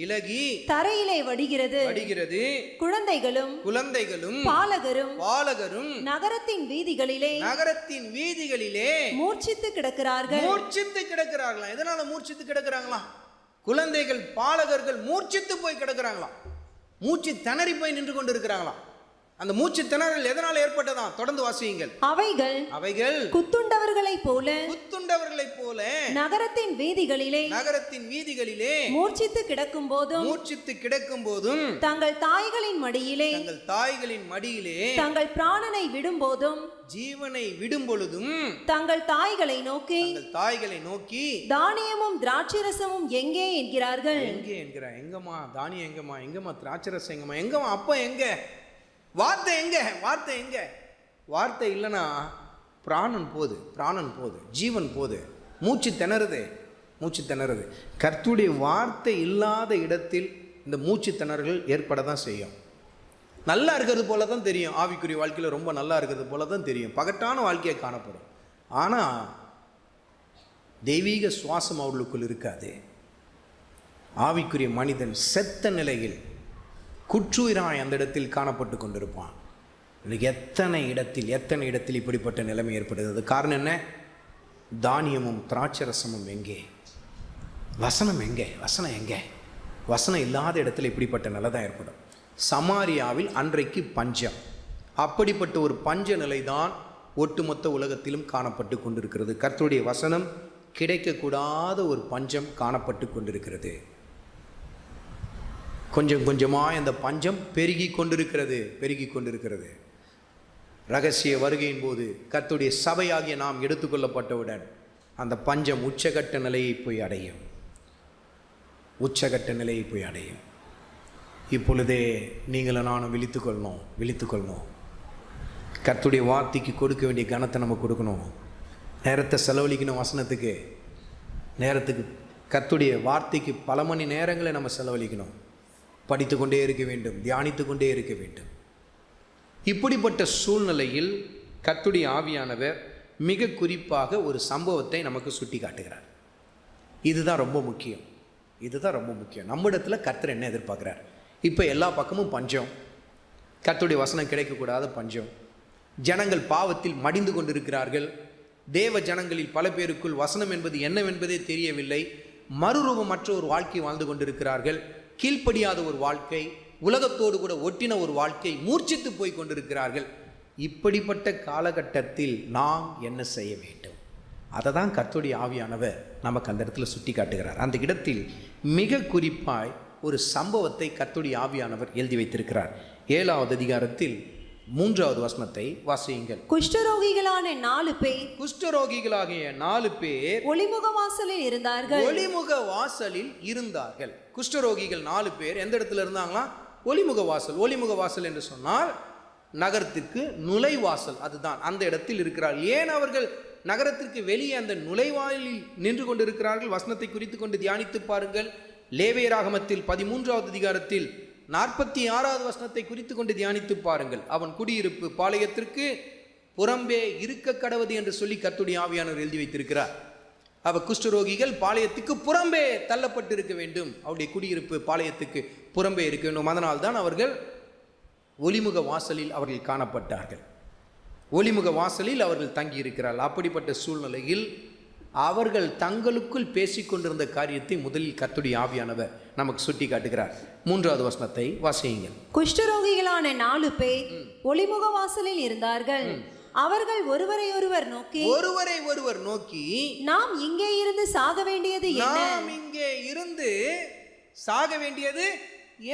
இலகி தரையிலே வடிகிறது. குழந்தைகளும் பாலகரும் நகரத்தின் வீதிகளிலே மூர்ச்சித்து கிடக்கிறார்கள். எதனால மூர்ச்சித்து கிடக்கிறாங்களா? குழந்தைகள் பாலகர்கள் மூர்ச்சித்து போய் கிடக்கிறாங்களாம். மூச்சு திணறி போய் நின்று கொண்டு இருக்கிறாங்களாம். அந்த மூச்சு திணறல் எதனால் ஏற்பட்டதாம்? தொடர்ந்து வாசியுங்கள். அவைகள் குத்துண்டவர்களைப் போல நகரத்தின் வீதிகளிலே மூர்ச்சித்து கிடக்கும் போதும் தங்கள் தாய்களின் மடியிலே தங்கள் பிராணனை விடும்போதும் ஜீவனை விடும் பொழுதும் தங்கள் தாய்களை நோக்கி தானியமும் திராட்சரசமும் எங்கே என்கிறார்கள். எங்கம்மா தானியம் எங்கம்மா திராட்சரசம் எங்கம்மா அப்ப எங்க? வார்த்தை எங்க? வார்த்தை இல்லைன்னா பிராணன் போது, ஜீவன் போது, மூச்சு திணறுது. கர்த்தருடைய வார்த்தை இல்லாத இடத்தில் இந்த மூச்சு திணறுகள் ஏற்பட தான் செய்யும். நல்லா இருக்கிறது போல தான் தெரியும், ஆவிக்குரிய வாழ்க்கையில் ரொம்ப நல்லா இருக்கிறது போல தான் தெரியும், பகட்டான வாழ்க்கையை காணப்படும். ஆனால் தெய்வீக சுவாசம் அவர்களுக்குள் இருக்காது. ஆவிக்குரிய மனிதன் செத்த நிலையில் குற்றுயிராய் அந்த இடத்தில் காணப்பட்டு கொண்டிருப்பான். எத்தனை இடத்தில் இப்படிப்பட்ட நிலைமை ஏற்படுகிறது. காரணம் என்ன? தானியமும் திராட்சரசமும் எங்கே? வசனம் எங்கே? வசனம் இல்லாத இடத்துல இப்படிப்பட்ட நிலை தான் ஏற்படும். சமாரியாவில் அன்றைக்கு பஞ்சம். அப்படிப்பட்ட ஒரு பஞ்ச நிலைதான் ஒட்டுமொத்த உலகத்திலும் காணப்பட்டு கொண்டிருக்கிறது. கர்த்தருடைய வசனம் கிடைக்கக்கூடாத ஒரு பஞ்சம் காணப்பட்டு கொண்டிருக்கிறது. கொஞ்சம் கொஞ்சமாக அந்த பஞ்சம் பெருகி கொண்டிருக்கிறது. ரகசிய வருகையின் போது கர்த்தருடைய சபையாகிய நாம் எடுத்துக்கொள்ளப்பட்டவுடன் அந்த பஞ்சம் உச்சகட்ட நிலையை போய் அடையும். இப்பொழுதே நீங்களும் நானும் விழித்துக்கொள்ளணும். கர்த்தருடைய வார்த்தைக்கு கொடுக்க வேண்டிய கனத்தை நம்ம கொடுக்கணும். நேரத்தை செலவழிக்கணும். நேரத்துக்கு கர்த்தருடைய வார்த்தைக்கு பல மணி நேரங்களை நம்ம செலவழிக்கணும். படித்து கொண்டே இருக்க வேண்டும், தியானித்து கொண்டே இருக்க வேண்டும். இப்படிப்பட்ட சூழ்நிலையில் கர்த்தருடைய ஆவியானவர் மிக குறிப்பாக ஒரு சம்பவத்தை நமக்கு சுட்டி காட்டுகிறார். இதுதான் ரொம்ப முக்கியம். நம்மிடத்தில் கர்த்தர் என்ன எதிர்பார்க்குறார்? இப்போ எல்லா பக்கமும் பஞ்சம், கர்த்தருடைய வசனம் கிடைக்கக்கூடாத பஞ்சம். ஜனங்கள் பாவத்தில் மடிந்து கொண்டிருக்கிறார்கள். தேவ ஜனங்களில் பல பேருக்குள் வசனம் என்பது என்னவென்பதே தெரியவில்லை. மறுரூபமற்ற ஒரு வாழ்க்கை வாழ்ந்து கொண்டிருக்கிறார்கள். கீழ்ப்படியாத ஒரு வாழ்க்கை, உலகத்தோடு கூட ஒட்டின ஒரு வாழ்க்கை, மூர்ச்சித்து போய் கொண்டிருக்கிறார்கள். இப்படிப்பட்ட காலகட்டத்தில் நாம் என்ன செய்ய வேண்டும்? அதை தான் கர்த்தருடைய ஆவியானவர் நமக்கு அந்த இடத்துல சுட்டி காட்டுகிறார். அந்த இடத்தில் மிக குறிப்பாய் ஒரு சம்பவத்தை கர்த்தருடைய ஆவியானவர் எழுதி வைத்திருக்கிறார். 7வது அதிகாரத்தில் 3வது வசனத்தை வாசியுங்கள். குஷ்டரோகிகளாகிய 4 பேர் ஒளிமுக வாசலில் இருந்தார்கள். குஷ்டரோகிகள் 4 பேர் எந்த இடத்துல இருந்தாங்களா? ஒளிமுக வாசல் என்று சொன்னால் நகரத்திற்கு நுழைவாசல், அதுதான் அந்த இடத்தில் இருக்கிறார்கள். ஏன் அவர்கள் நகரத்திற்கு வெளியே அந்த நுழைவாயிலில் நின்று கொண்டிருக்கிறார்கள்? வசனத்தை குறித்து கொண்டு தியானித்து பாருங்கள். லேவியராகமத்தில் 13வது அதிகாரத்தில் 46வது வசனத்தை குறித்து கொண்டு தியானித்து பாருங்கள். அவன் குடியிருப்பு பாளையத்திற்கு புறம்பே இருக்க கடவது என்று சொல்லி கர்த்தருடைய ஆவியானவர் எழுதி வைத்திருக்கிறார். குஷ்டரோகிகள் பாளையத்துக்கு புறம்பே தள்ளப்பட்டு இருக்க வேண்டும். அவருடைய குடியிருப்பு பாளையத்துக்கு புறம்பே இருக்க வேண்டும். அதனால்தான் அவர்கள் ஒளிமுக வாசலில் அவர்கள் காணப்பட்டார்கள். ஒலிமுக வாசலில் அவர்கள் தங்கியிருக்கிறார்கள். அப்படிப்பட்ட சூழ்நிலையில் அவர்கள் தங்களுக்குள் பேசிக்கொண்டிருந்த காரியத்தை முதலில் கர்த்தருடைய ஆவியானவர் நமக்கு சுட்டி காட்டுகிறார். 3வது வசனத்தை வாசியுங்கள். குஷ்டரோகிகளான 4 பேர் ஒளிமுக வாசலில் இருந்தார்கள். அவர்கள் ஒருவரை ஒருவர் நோக்கி நாம் இங்கே இருந்து சாக வேண்டியது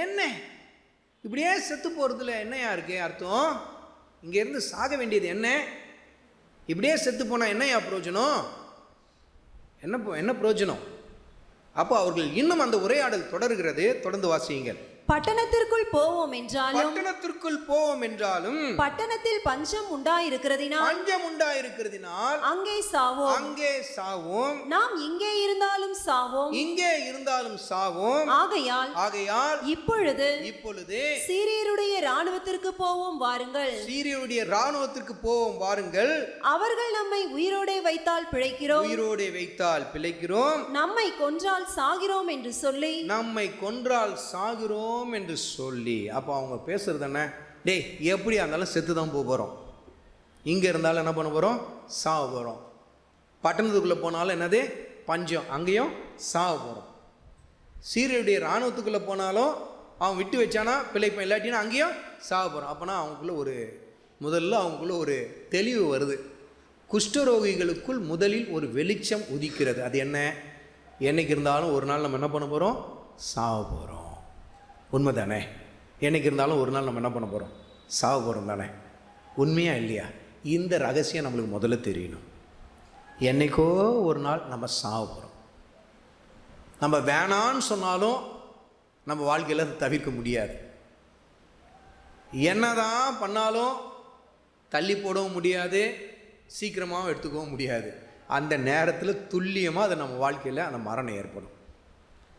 என்ன? இப்படியே செத்து போறதுல என்னையா இருக்கு அர்த்தம்? இங்க இருந்து சாக வேண்டியது என்ன? இப்படியே செத்து போனா என்னையா பிரயோஜனம்? என்ன பிரயோஜனம்? அப்போ அவர்கள் இன்னும் அந்த உரையாடல் தொடர்கிறது. தொடர்ந்து வாசியுங்கள். பட்டணத்திற்குள் போவோம் என்றாலும் பட்டணத்தில் பஞ்சம் உண்டாயிருக்கிறதினால் அங்கே சாவோம். நாம் இங்கே இருந்தாலும் சாவோம். ஆகையால் இப்பொழுது சீரியருடைய இராணுவத்திற்கு போவோம் வாருங்கள். அவர்கள் நம்மை உயிரோடே வைத்தால் பிழைக்கிறோம். நம்மை கொன்றால் சாகிறோம் என்று சொல்லி அப்போ அவங்க பேசுறது என்ன? டேய், எப்படியா இருந்தாலும் செத்து தான் போகிறோம். இங்கே இருந்தாலும் என்ன பண்ண போகிறோம்? சாவ போகிறோம். பட்டணத்துக்குள்ளே போனாலும் என்னது? பஞ்சம், அங்கேயும் சாவ போகிறோம். சீரியருடைய இராணுவத்துக்குள்ளே போனாலும் அவன் விட்டு வச்சானா பிழைப்போம், இல்லாட்டினா அங்கேயும் சாவ போகிறோம். அப்போனா அவங்களுக்குள்ள ஒரு தெளிவு வருது. குஷ்டரோகிகளுக்குள் முதலில் ஒரு வெளிச்சம் உதிக்கிறது. அது என்ன? என்னைக்கு இருந்தாலும் ஒரு நாள் நம்ம என்ன பண்ண போகிறோம்? சாவ போகிறோம். உண்மைதானே? என்னைக்கு இருந்தாலும் ஒரு நாள் நம்ம என்ன பண்ண போகிறோம்? சாவ போகிறோம் தானே? உண்மையா இல்லையா? இந்த ரகசியம் நம்மளுக்கு முதல்ல தெரியணும். என்னைக்கோ ஒரு நாள் நம்ம சாவ போகிறோம். நம்ம வேணான்னு சொன்னாலும் நம்ம வாழ்க்கையில் தவிர்க்க முடியாது. என்னதான் பண்ணாலும் தள்ளி போடவும் முடியாது, சீக்கிரமாகவும் எடுத்துக்கவும் முடியாது. அந்த நேரத்தில் துல்லியமாக அது நம்ம வாழ்க்கையில் அந்த மரணம் ஏற்படும்.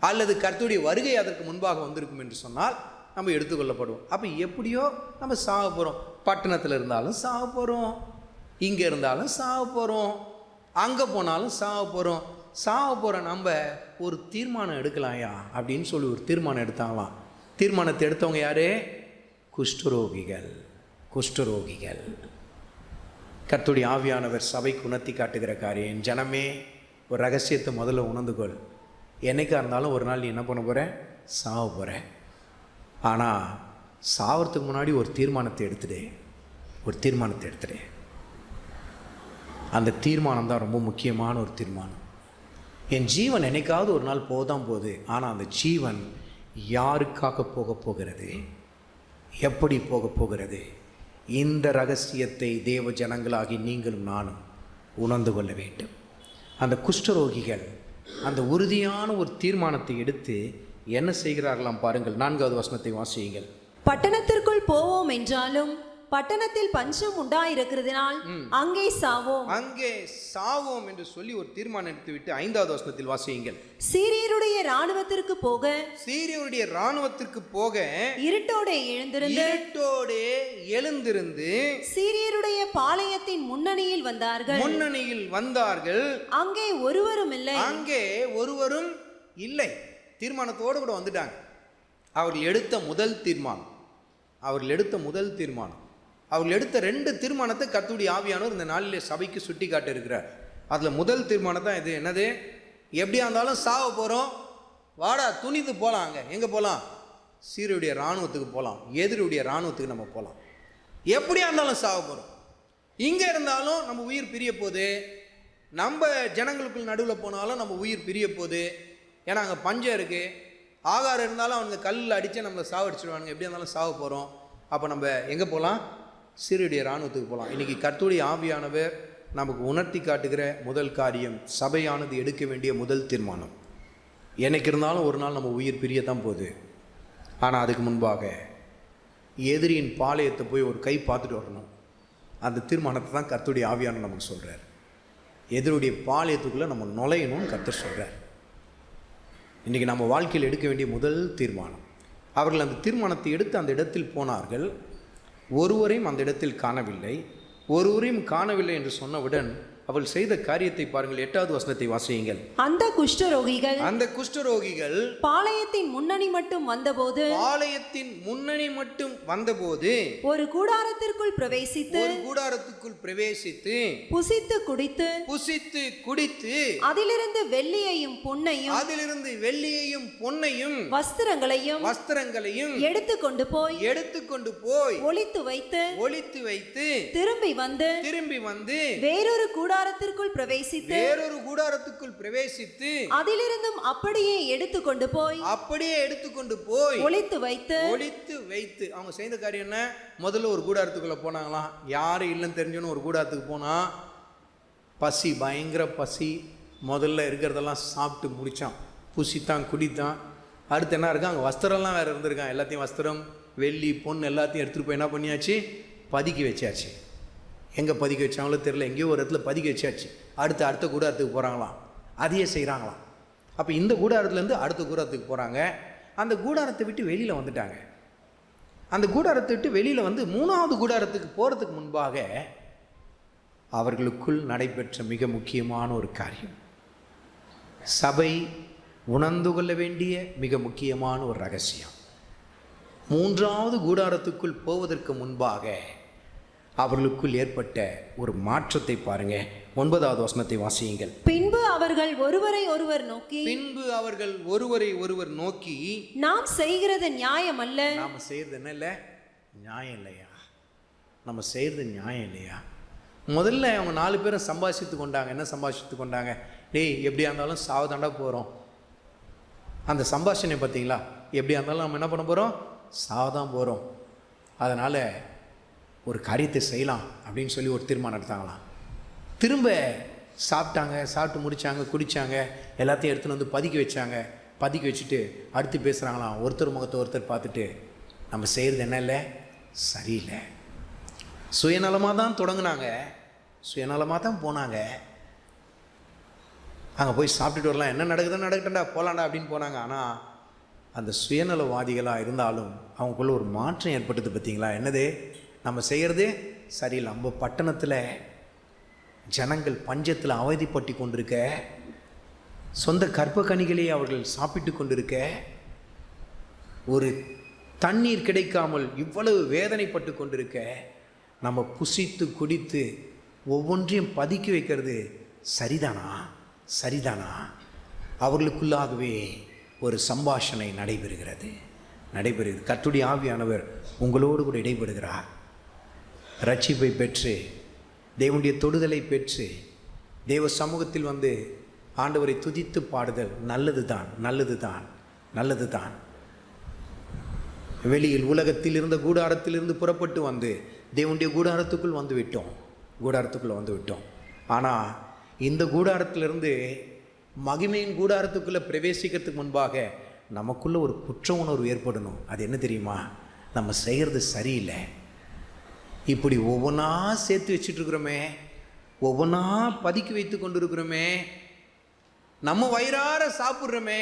அல்லது கர்த்தருடைய வருகை அதற்கு முன்பாக வந்திருக்கும் என்று சொன்னால் நம்ம எடுத்துக்கொள்ளப்படுவோம். அப்போ எப்படியோ நம்ம சாக போகிறோம். பட்டணத்தில் இருந்தாலும் சாக போகிறோம், இங்கே இருந்தாலும் சாக போகிறோம், அங்கே போனாலும் சாக போகிறோம். சாக போகிற நம்ம ஒரு தீர்மானம் எடுக்கலாம்யா அப்படின்னு சொல்லி ஒரு தீர்மானம் எடுத்தாங்களாம். தீர்மானத்தை எடுத்தவங்க யாரு? குஷ்டரோகிகள். கர்த்தருடைய ஆவியானவர் சபைக்கு உணர்த்தி காட்டுகிற காரியம். என் ஜனமே, ஒரு ரகசியத்தை முதல்ல உணர்ந்துகொள். என்னைக்கா இருந்தாலும் ஒரு நாள் நீ என்ன பண்ண போகிற? சாவ போகிற. ஆனால் சாவறதுக்கு முன்னாடி ஒரு தீர்மானத்தை எடுத்துடு. அந்த தீர்மானம் தான் ரொம்ப முக்கியமான ஒரு தீர்மானம். என் ஜீவன் என்னைக்காவது ஒரு நாள் போகுது. ஆனால் அந்த ஜீவன் யாருக்காக போகிறது? எப்படி போகிறது? இந்த ரகசியத்தை தேவ ஜனங்களாகி நீங்களும் நானும் உணர்ந்து கொள்ள வேண்டும். அந்த குஷ்டரோகிகள் அந்த உறுதியான ஒரு தீர்மானத்தை எடுத்து என்ன செய்கிறார்களாம் பாருங்கள். 4வது வசனத்தை வாசியுங்கள். பட்டணத்திற்குள் போவோம் என்றாலும் பட்டணத்தில் பஞ்சம் உண்டாயிருக்கிறதினால் அங்கே சாவோம் என்று சொல்லி ஒரு தீர்மானம் எடுத்துவிட்டு 5வது வசனத்தில் வாசியுங்கள். சீரியருடைய இராணுவத்திற்கு போக இருட்டோடே எழுந்திருந்து சீரியருடைய பாளையத்தின் முன்னணியில் வந்தார்கள். அங்கே ஒருவரும் இல்லை. தீர்மானத்தோடு கூட வந்துட்டாங்க. அவர்கள் எடுத்த முதல் தீர்மானம், அவர்கள் எடுத்த 2 தீர்மானத்தை கர்த்தருடைய ஆவியானவர் இந்த நாளிலே சபைக்கு சுட்டி காட்ட இருக்கிறார். அதில் முதல் தீர்மானம் தான் இது. என்னது? எப்படியா இருந்தாலும் சாவ போகிறோம், வாடா துணிந்து போகலாம். அங்கே எங்கே போகலாம்? சீரியருடைய இராணுவத்துக்கு போகலாம், எதிரியுடைய இராணுவத்துக்கு நம்ம போகலாம். எப்படியா இருந்தாலும் சாவ போகிறோம். இங்கே இருந்தாலும் நம்ம உயிர் பிரிய போகுது. நம்ம ஜனங்களுக்குள் நடுவில் போனாலும் நம்ம உயிர் பிரிய போகுது. ஏன்னா அங்கே பஞ்சம் இருக்குது. ஆகாரம் இருந்தாலும் அவனுங்க கல்லில் அடித்து நம்மளை சாவடிச்சிடுவானுங்க. எப்படியா இருந்தாலும் சாவ போகிறோம். அப்போ நம்ம எங்கே போகலாம்? சீரியருடைய இராணுவத்துக்கு போகலாம். இன்றைக்கி கர்த்தருடைய ஆவியானவர் நமக்கு உணர்த்தி காட்டுகிற முதல் காரியம், சபையானது எடுக்க வேண்டிய முதல் தீர்மானம். என்னைக்கு இருந்தாலும் ஒரு நாள் நம்ம உயிர் பிரியத்தான் போகுது. ஆனால் அதுக்கு முன்பாக எதிரியின் பாளையத்தை போய் ஒரு கை பார்த்துட்டு வரணும். அந்த தீர்மானத்தை தான் கர்த்தருடைய ஆவியானவர் நமக்கு சொல்கிறார். எதிரியுடைய பாளையத்துக்குள்ளே நம்ம நுழையணும்னு கர்த்தர் சொல்கிறார். இன்றைக்கி நம்ம வாழ்க்கையில் எடுக்க வேண்டிய முதல் தீர்மானம். அவர்கள் அந்த தீர்மானத்தை எடுத்து அந்த இடத்தில் போனார்கள். ஒருவரையும் அந்த இடத்தில் காணவில்லை என்று சொன்னவுடன் அவள் செய்த காரியத்தை பாருங்கள். 8வது வசனத்தை வாசியுங்கள். அந்த குஷ்டரோகிகள் பாளையத்தின் முன்னணி மட்டும் வந்தபோது ஒரு கூடாரத்திற்குள் பிரவேசித்து புசித்து குடித்து அதிலிருந்து வெள்ளியையும் பொன்னையும் வஸ்திரங்களையும் எடுத்துக்கொண்டு போய் ஒளித்து வைத்து திரும்பி வந்து வேறொரு கூடாரத்திற்குள் பிரவேசித்து அதிலிருந்தும் அப்படியே எடுத்துக்கொண்டு போய் ஒளித்து வைத்து அவங்க செய்த காரியம் என்ன? முதல்ல ஒரு கூடாரத்துக்குள்ள போனாங்களாம். யாரும் இல்லைன்னு தெரிஞ்சோன்னு ஒரு கூடாரத்துக்கு போனா பசி, பயங்கர பசி. முதல்ல இருக்கிறதெல்லாம் சாப்பிட்டு முடிச்சான், புசித்தான், குடித்தான். அடுத்து என்ன இருக்கா? அங்கே வஸ்திரம்லாம் வேற இருந்திருக்கான். எல்லாத்தையும் வஸ்திரம், வெள்ளி, பொன் எல்லாத்தையும் எடுத்துகிட்டு போய் என்ன பண்ணியாச்சு? பதுக்கி வச்சாச்சு. எங்கே பதுக்கி வச்சாங்களோ தெரியல, எங்கேயோ ஒரு இடத்துல பதுக்கி வச்சாச்சு. அடுத்த கூடாரத்துக்கு போகிறாங்களாம், அதையே செய்கிறாங்களாம். அப்போ இந்த கூடாரத்துலேருந்து அடுத்த கூடாரத்துக்கு போகிறாங்க. அந்த கூடாரத்தை விட்டு வெளியில் வந்துட்டாங்க. அந்த கூடாரத்தை விட்டு வெளியில் வந்து 3வது கூடாரத்துக்கு போகிறதுக்கு முன்பாக அவர்களுக்குள் நடைபெற்ற மிக முக்கியமான ஒரு காரியம், சபை உணர்ந்து கொள்ள வேண்டிய மிக முக்கியமான ஒரு ரகசியம். 3வது கூடாரத்துக்குள் போவதற்கு முன்பாக அவர்களுக்குள் ஏற்பட்ட ஒரு மாற்றத்தை பாருங்க. 9வது வசனத்தை வாசியுங்கள். பின்பு அவர்கள் ஒருவரை ஒருவர் நோக்கி நாம் செய்கிறது நியாயம் அல்ல. நாம செய்யறது என்ன இல்லை? நியாயம் இல்லையா? நம்ம செய்யறது நியாயம் இல்லையா? முதல்ல அவங்க 4 பேரும் சம்பாஷித்து கொண்டாங்க. என்ன சம்பாஷித்து கொண்டாங்க? டேய், எப்படியா இருந்தாலும் சாவதாண்டா போகிறோம். அந்த சம்பாஷணை பார்த்தீங்களா? எப்படியா இருந்தாலும் நம்ம என்ன பண்ண போகிறோம்? சாவதான் போகிறோம். அதனால் ஒரு காரியத்தை செய்யலாம் அப்படின்னு சொல்லி ஒரு தீர்மானம் எடுத்தாங்களாம். திரும்ப சாப்பிட்டு முடித்தாங்க, குடித்தாங்க, எல்லாத்தையும் எடுத்துன்னு வந்து பதுக்கி வச்சுட்டு அடுத்து பேசுகிறாங்களாம். ஒருத்தர் முகத்தை ஒருத்தர் பார்த்துட்டு, நம்ம செய்கிறது என்ன இல்லை? சரியில்லை. சுயநலமாக தான் தொடங்கினாங்க, சுயநலமாக தான் போனாங்க. அங்கே போய் சாப்பிட்டுட்டு வரலாம், என்ன நடக்கட்டும்டா, போகலாண்டா அப்படின்னு போனாங்க. ஆனால் அந்த சுயநலவாதிகளாக இருந்தாலும் அவங்களுக்குள்ள ஒரு மாற்றம் ஏற்பட்டது. பார்த்தீங்களா? என்னது? நம்ம செய்கிறது சரியில்லை. நம்ம பட்டணத்தில் ஜனங்கள் பஞ்சத்தில் அவதிப்பட்டு கொண்டிருக்க, சொந்த கற்பக்கனிகளே அவர்கள் சாப்பிட்டு கொண்டிருக்க, ஒரு தண்ணீர் கிடைக்காமல் இவ்வளவு வேதனைப்பட்டு கொண்டிருக்க, நம்ம புசித்து குடித்து ஒவ்வொன்றையும் பதுக்கி வைக்கிறது சரிதானா? அவர்களுக்குள்ளாகவே ஒரு சம்பாஷணை நடைபெறுகிறது. கர்த்தருடைய ஆவியானவர் உங்களோடு கூட இடைபடுகிறார். ரட்சிப்பை பெற்று, தேவனுடைய தொடுதலை பெற்று, தேவ சமூகத்தில் வந்து ஆண்டவரை துதித்து பாடுதல் நல்லது தான். வெளியில் உலகத்தில் இருந்த கூடாரத்திலிருந்து புறப்பட்டு வந்து தேவனுடைய கூடாரத்துக்குள் வந்து விட்டோம். ஆனால் இந்த கூடாரத்திலிருந்து மகிமையின் கூடாரத்துக்குள்ளே பிரவேசிக்கிறதுக்கு முன்பாக நமக்குள்ளே ஒரு குற்ற உணர்வு ஏற்படணும். அது என்ன தெரியுமா? நம்ம செய்கிறது சரியில்லை. இப்படி ஒவ்வொன்றா சேர்த்து வச்சுட்ருக்குறோமே, ஒவ்வொன்றா பதுக்கி வைத்து கொண்டு இருக்கிறோமே, நம்ம வயிறார சாப்பிட்றோமே,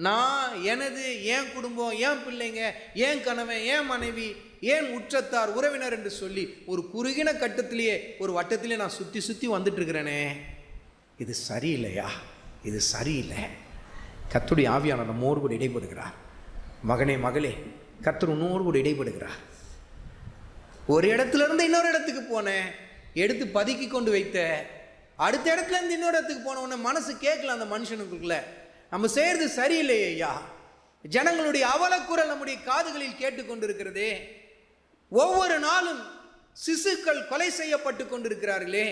நான், எனது, என் குடும்பம், என் பிள்ளைங்க, என் கணவன், என் மனைவி, ஏன் உற்றத்தார், உறவினர் என்று சொல்லி ஒரு குறுகின கட்டத்திலேயே, ஒரு வட்டத்திலே நான் சுற்றி வந்துட்டுருக்கிறேனே, இது சரியில்லையா? இது சரியில்லை. கர்த்தருடைய ஆவியானவர் நம்மோடு கூட இடைப்படுகிறார். மகனே, மகளே, கர்த்தர் உன்னோடு கூட இடைப்படுகிறார். ஒரு இடத்துல இருந்து இன்னொரு இடத்துக்கு போனேன், எடுத்து பதுக்கி கொண்டு வைத்த, அடுத்த இடத்துல இருந்து இன்னொரு இடத்துக்கு போன உடனே மனசு கேட்கல அந்த மனுஷனுக்குள்ள, நம்ம செய்யறது சரியில்லையே ஐயா. ஜனங்களுடைய அவலக்குரல் நம்முடைய காதுகளில் கேட்டுக்கொண்டிருக்கிறதே. ஒவ்வொரு நாளும் சிசுக்கள் கொலை செய்யப்பட்டு கொண்டிருக்கிறார்களே,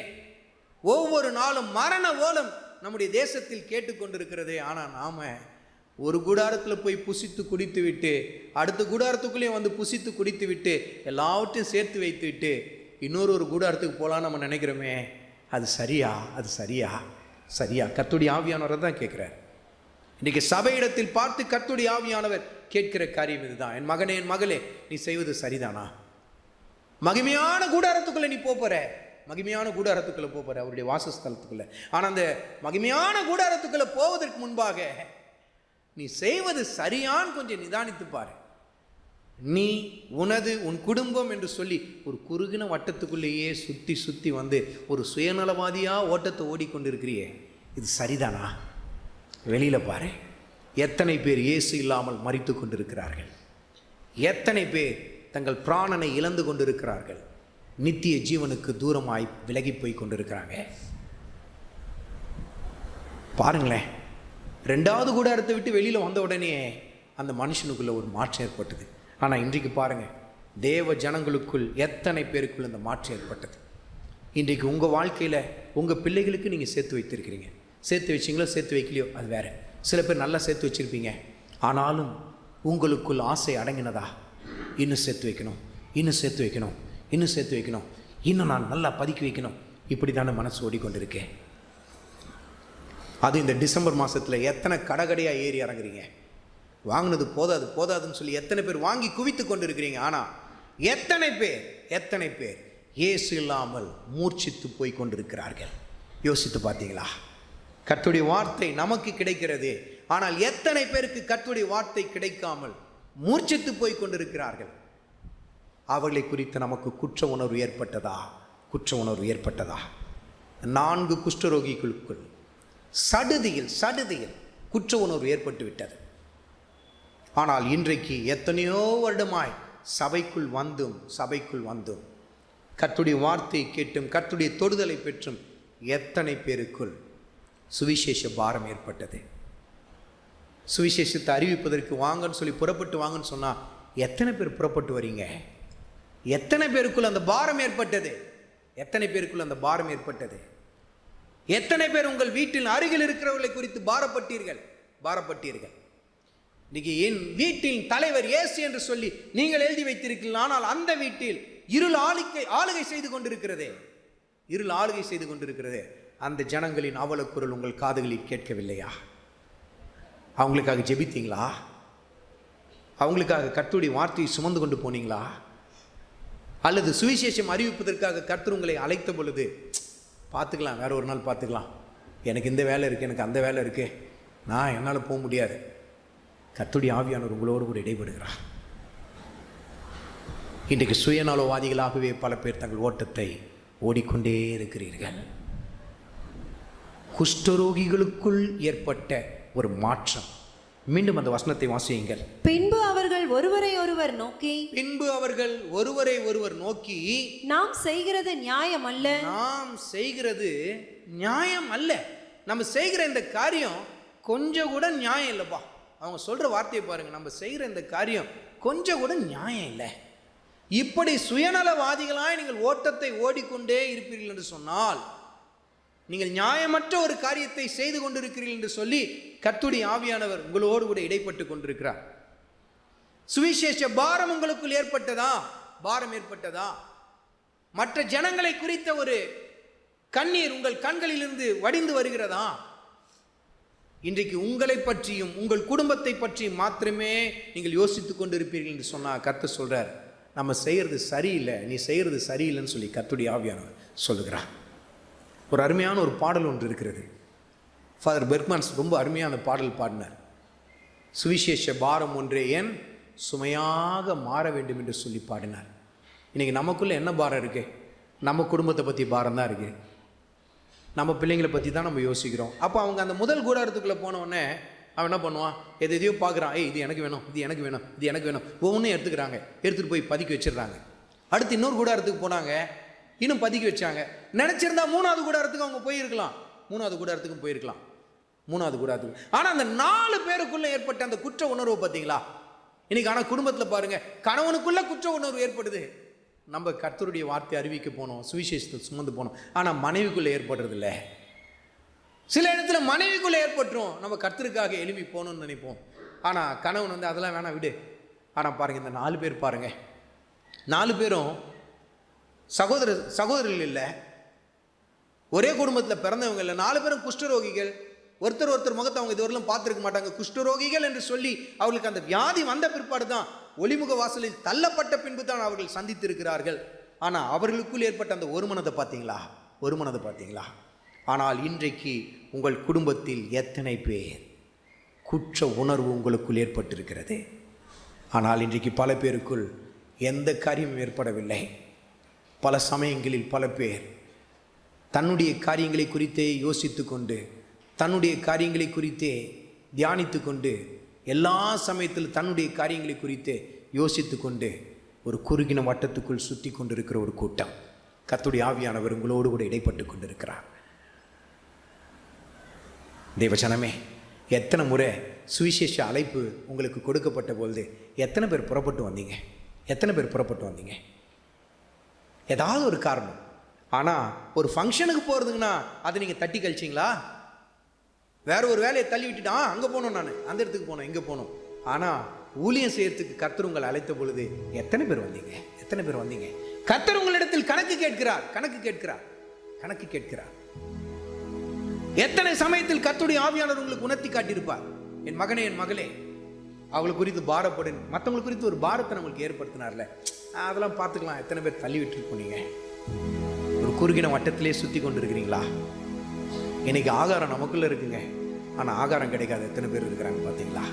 ஒவ்வொரு நாளும் மரண ஓலம் நம்முடைய தேசத்தில் கேட்டுக்கொண்டிருக்கிறதே. ஆனால் நாம ஒரு கூடாரத்தில் போய் புசித்து குடித்து விட்டு, அடுத்த கூடாரத்துக்குள்ளேயும் வந்து புசித்து குடித்து விட்டு, எல்லாவற்றையும் சேர்த்து வைத்து விட்டு இன்னொரு கூடாரத்துக்கு போகலான்னு நம்ம நினைக்கிறோமே, அது சரியா? கர்த்தருடைய ஆவியானவரை தான் கேட்குறார். இன்றைக்கி சபையிடத்தில் பார்த்து கர்த்தருடைய ஆவியானவர் கேட்கிற காரியம் இதுதான். என் மகனே, என் மகளே, நீ செய்வது சரிதானா? மகிமையான கூடாரத்துக்குள்ளே நீ போகிற, மகிமையான கூடாரத்துக்குள்ளே போகிற, அவருடைய வாசஸ்தலத்துக்குள்ளே. ஆனால் அந்த மகிமையான கூடாரத்துக்குள்ளே போவதற்கு முன்பாக நீ செய்வது சரியான்னு கொஞ்சம் நிதானித்து பாரு. நீ, உனது, உன் குடும்பம் என்று சொல்லி ஒரு குறுகின வட்டத்துக்குள்ளேயே சுற்றி சுற்றி வந்து ஒரு சுயநலவாதியாக ஓட்டத்தை ஓடிக்கொண்டிருக்கிறியே, இது சரிதானா? வெளியில் பாரு, எத்தனை பேர் இயேசு இல்லாமல் மரித்து கொண்டிருக்கிறார்கள், எத்தனை பேர் தங்கள் பிராணனை இழந்து கொண்டிருக்கிறார்கள், நித்திய ஜீவனுக்கு தூரமாய் விலகி போய் கொண்டிருக்கிறாங்க. பாருங்களேன், 2வது கூடாரத்தை விட்டு வெளியில் வந்த உடனே அந்த மனுஷனுக்குள்ள ஒரு மாற்றம் ஏற்பட்டது. ஆனால் இன்றைக்கு பாருங்கள், தேவ ஜனங்களுக்குள் எத்தனை பேருக்குள் அந்த மாற்றம் ஏற்பட்டது. இன்றைக்கு உங்கள் வாழ்க்கையில் உங்கள் பிள்ளைகளுக்கு நீங்கள் சேர்த்து வைத்திருக்கிறீங்க. சேர்த்து வச்சிங்களோ சேர்த்து வைக்கலையோ அது வேறு. சில பேர் நல்லா சேர்த்து வச்சுருப்பீங்க, ஆனாலும் உங்களுக்குள் ஆசை அடங்கினதா? இன்னும் சேர்த்து வைக்கணும், இன்னும் சேர்த்து வைக்கணும், இன்னும் சேர்த்து வைக்கணும், இன்னும் நான் நல்லா பதுக்கி வைக்கணும், இப்படி தானே மனசு ஓடிக்கொண்டிருக்கேன். அது இந்த டிசம்பர் மாதத்தில் எத்தனை கடையாக ஏறி இறங்குறீங்க. வாங்கினது போதாது போதாதுன்னு சொல்லி எத்தனை பேர் வாங்கி குவித்து கொண்டு இருக்கிறீங்க. ஆனால் எத்தனை பேர் இயேசு இல்லாமல் மூர்ச்சித்து போய் கொண்டிருக்கிறார்கள். யோசித்து பார்த்தீங்களா? கர்த்தருடைய வார்த்தை நமக்கு கிடைக்கிறது, ஆனால் எத்தனை பேருக்கு கர்த்தருடைய வார்த்தை கிடைக்காமல் மூர்ச்சித்து போய் கொண்டிருக்கிறார்கள். அவர்களை குறித்து நமக்கு குற்ற உணர்வு ஏற்பட்டதா? 4 குஷ்டரோகிகளுக்குள் சடுதியில் குற்ற உணர்வு ஏற்பட்டு விட்டது. ஆனால் இன்றைக்கு எத்தனையோ வருடமாய் சபைக்குள் வந்தும் கர்த்தருடைய வார்த்தையை கேட்டும் கர்த்தருடைய தொடுதலை பெற்றும் எத்தனை பேருக்குள் சுவிசேஷ பாரம் ஏற்பட்டது. சுவிசேஷத்தை அறிவிப்பதற்கு வாங்கன்னு சொல்லி புறப்பட்டு வாங்கன்னு சொன்னால் எத்தனை பேர் புறப்பட்டு வரீங்க? எத்தனை பேருக்குள் அந்த பாரம் ஏற்பட்டது? எத்தனை பேர் உங்கள் வீட்டில் அருகில் இருக்கிறவர்களை குறித்து பாரப்பட்டீர்கள்? இன்னைக்கு என் வீட்டின் தலைவர் இயேசு என்று சொல்லி நீங்கள் எழுதி வைத்திருக்கிறீர்கள், ஆனால் அந்த வீட்டில் இருள் ஆளுகை செய்து கொண்டிருக்கிறதே. அந்த ஜனங்களின் அவலக்குரல் உங்கள் காதுகளில் கேட்கவில்லையா? அவங்களுக்காக ஜெபித்தீங்களா? அவங்களுக்காக கர்த்தருடைய வார்த்தையை சுமந்து கொண்டு போனீங்களா? அல்லது சுவிசேஷம் அறிவிப்பதற்காக கர்த்தர் உங்களை அழைத்த பொழுது பார்த்துக்கலாம், வேற ஒரு நாள் பார்த்துக்கலாம், எனக்கு இந்த வேலை இருக்குது, எனக்கு அந்த வேலை இருக்குது, நான் என்னால் போக முடியாது, கர்த்தருடைய ஆவியானவர் உங்களோடு கூட இடைபடுகிறார். இன்றைக்கு சுயநலவாதிகளாகவே பல பேர் தங்கள் ஓட்டத்தை ஓடிக்கொண்டே இருக்கிறீர்கள். குஷ்டரோகிகளுக்குள் ஏற்பட்ட ஒரு மாற்றம். மீண்டும் அந்த வசனத்தை வாசியுங்கள். பின்பு அவர்கள் ஒருவரை ஒருவர் நோக்கி நாம் செய்கிறது நியாயம் அல்ல, நம்ம செய்கிற இந்த காரியம் கொஞ்சம் கூட நியாயம் இல்லைப்பா. அவங்க சொல்ற வார்த்தையை பாருங்க, நம்ம செய்கிற இந்த காரியம் கொஞ்சம் கூட நியாயம் இல்லை. இப்படி சுயநலவாதிகளாய் நீங்கள் ஓட்டத்தை ஓடிக்கொண்டே இருப்பீர்கள் என்று சொன்னால் நீங்கள் நியாயமற்ற ஒரு காரியத்தை செய்து கொண்டிருக்கிறீர்கள் என்று சொல்லி கர்த்தருடைய ஆவியானவர் உங்களோடு கூட இடைப்பட்டு கொண்டிருக்கிறார். சுவிசேஷ பாரம் உங்களுக்குள் ஏற்பட்டதா? மற்ற ஜனங்களை குறித்த ஒரு கண்ணீர் உங்கள் கண்களிலிருந்து வடிந்து வருகிறதா? இன்றைக்கு உங்களை பற்றியும் உங்கள் குடும்பத்தை பற்றியும் மாத்திரமே நீங்கள் யோசித்துக் கொண்டிருப்பீர்கள் என்று சொன்னால் கர்த்தர் சொல்றார், நம்ம செய்கிறது சரியில்லை, நீ செய்கிறது சரியில்லைன்னு சொல்லி கர்த்தருடைய ஆவியானவர் சொல்லுகிறார். ஒரு அருமையான ஒரு பாடல் ஒன்று இருக்கிறது. ஃபாதர் பெர்க்மன்ஸ் ரொம்ப அருமையான பாடல் பாடினார். சுவிசேஷ பாரம் ஒன்றே ஏன் சுமையாக மாற வேண்டும் என்று சொல்லி பாடினார். இன்றைக்கி நமக்குள்ளே என்ன பாரம் இருக்குது? நம்ம குடும்பத்தை பற்றி பாரம் தான் இருக்குது, நம்ம பிள்ளைங்களை பற்றி தான் நம்ம யோசிக்கிறோம். அப்போ அவங்க அந்த முதல் கூடாரத்துக்குள்ளே போனவுடனே அவன் என்ன பண்ணுவான்? எதையோ பார்க்குறான், இது எனக்கு வேணும், இது எனக்கு வேணும், ஒவ்வொன்றும் எடுத்துகிட்டு போய் பதுக்கி வச்சிடுறாங்க. அடுத்து இன்னொரு கூடாரத்துக்கு போனாங்க, இன்னும் பதுக்கி வச்சாங்க. நினச்சிருந்தா 3வது கூடாரத்துக்கு அவங்க போயிருக்கலாம், 3வது கூடாரத்துக்கு. ஆனால் அந்த 4 பேருக்குள்ளே ஏற்பட்ட அந்த குற்ற உணர்வு பார்த்தீங்களா இன்னைக்கு? ஆனால் குடும்பத்தில் பாருங்க, கணவனுக்குள்ள குற்ற உணர்வு ஏற்படுது. நம்ம கர்த்தருடைய வார்த்தை அறிவிக்க போனோம், சுவிசேஷத்தை சுமந்து போனோம், ஆனால் மனைவிக்குள்ளே ஏற்படுறது இல்லை. சில இடத்துல மனைவிக்குள்ளே ஏற்பட்டுரும், நம்ம கர்த்தருக்காக எழுப்பி போகணும்னு நினைப்போம், ஆனால் கணவன் அதெல்லாம் வேணாம் விடு. ஆனால் பாருங்க, இந்த 4 பேர் பாருங்க, 4 பேரும் சகோதரர்கள் இல்லை, ஒரே குடும்பத்தில் பிறந்தவங்க இல்லை, 4 பேரும் குஷ்டரோகிகள். ஒருத்தர் முகத்தை அவங்க இதுவரையிலும் பார்த்துருக்க மாட்டாங்க. குஷ்டரோகிகள் என்று சொல்லி அவர்களுக்கு அந்த வியாதி வந்த பிற்பாடு தான், ஒளிமுக வாசலில் தள்ளப்பட்ட பின்பு தான் அவர்கள் சந்தித்திருக்கிறார்கள். ஆனால் அவர்களுக்குள் ஏற்பட்ட அந்த ஒரு மனதை பார்த்தீங்களா? ஆனால் இன்றைக்கு உங்கள் குடும்பத்தில் எத்தனை பேர் குற்ற உணர்வு உங்களுக்குள் ஏற்பட்டிருக்கிறது? ஆனால் இன்றைக்கு பல பேருக்குள் எந்த காரியமும் ஏற்படவில்லை. பல சமயங்களில் பல பேர் தன்னுடைய காரியங்களை குறித்தே யோசித்து கொண்டு, தன்னுடைய காரியங்களை குறித்தே தியானித்து கொண்டு, எல்லா சமயத்திலும் தன்னுடைய காரியங்களை குறித்தே யோசித்து கொண்டு ஒரு குறுகின வட்டத்துக்குள் சுற்றி கொண்டிருக்கிற ஒரு கூட்டம். கர்த்தருடைய ஆவியானவர் உங்களோடு கூட இடைப்பட்டு கொண்டிருக்கிறார். தேவஜனமே, எத்தனை முறை சுவிசேஷ அழைப்பு உங்களுக்கு கொடுக்கப்பட்ட பொழுது எத்தனை பேர் புறப்பட்டு வந்தீங்க? எத்தனை பேர் புறப்பட்டு வந்தீங்க? ஏதாவது ஒரு காரணம். ஆனால் ஒரு ஃபங்க்ஷனுக்கு போகிறதுங்கன்னா அதை நீங்கள் தட்டி கழிச்சிங்களா? வேற ஒரு வேலையை தள்ளி விட்டுட்டு அங்கே போகணும், நான் அந்த இடத்துக்கு போகணும், இங்கே போகணும். ஆனால் ஊழியம் செய்யறதுக்கு கர்த்தர் உங்களை அழைத்த பொழுது எத்தனை பேர் வந்தீங்க? எத்தனை பேர் வந்தீங்க? கர்த்தர் உங்களிடத்தில் கணக்கு கேட்கிறார், கணக்கு கேட்கிறார், கணக்கு கேட்கிறார். எத்தனை சமயத்தில் கர்த்தருடைய ஆவியானவர் உங்களுக்கு உணர்த்தி காட்டியிருப்பார், என் மகனே, என் மகளே, அவங்களை குறித்து பாரப்படு. மற்றவங்களை குறித்து ஒரு பாரத்தை நம்மளுக்கு ஏற்படுத்தினார்ல, அதெல்லாம் பார்த்துக்கலாம். எத்தனை பேர் தள்ளி விட்டு போனீங்க? ஒரு குறுகின வட்டத்திலே சுற்றி கொண்டு இருக்கிறீங்களா? இன்னைக்கு ஆகாரம் நமக்குள்ள இருக்குங்க, ஆனால் ஆகாரம் கிடைக்காது எத்தனை பேர் இருக்கிறாங்க பார்த்தீங்களா?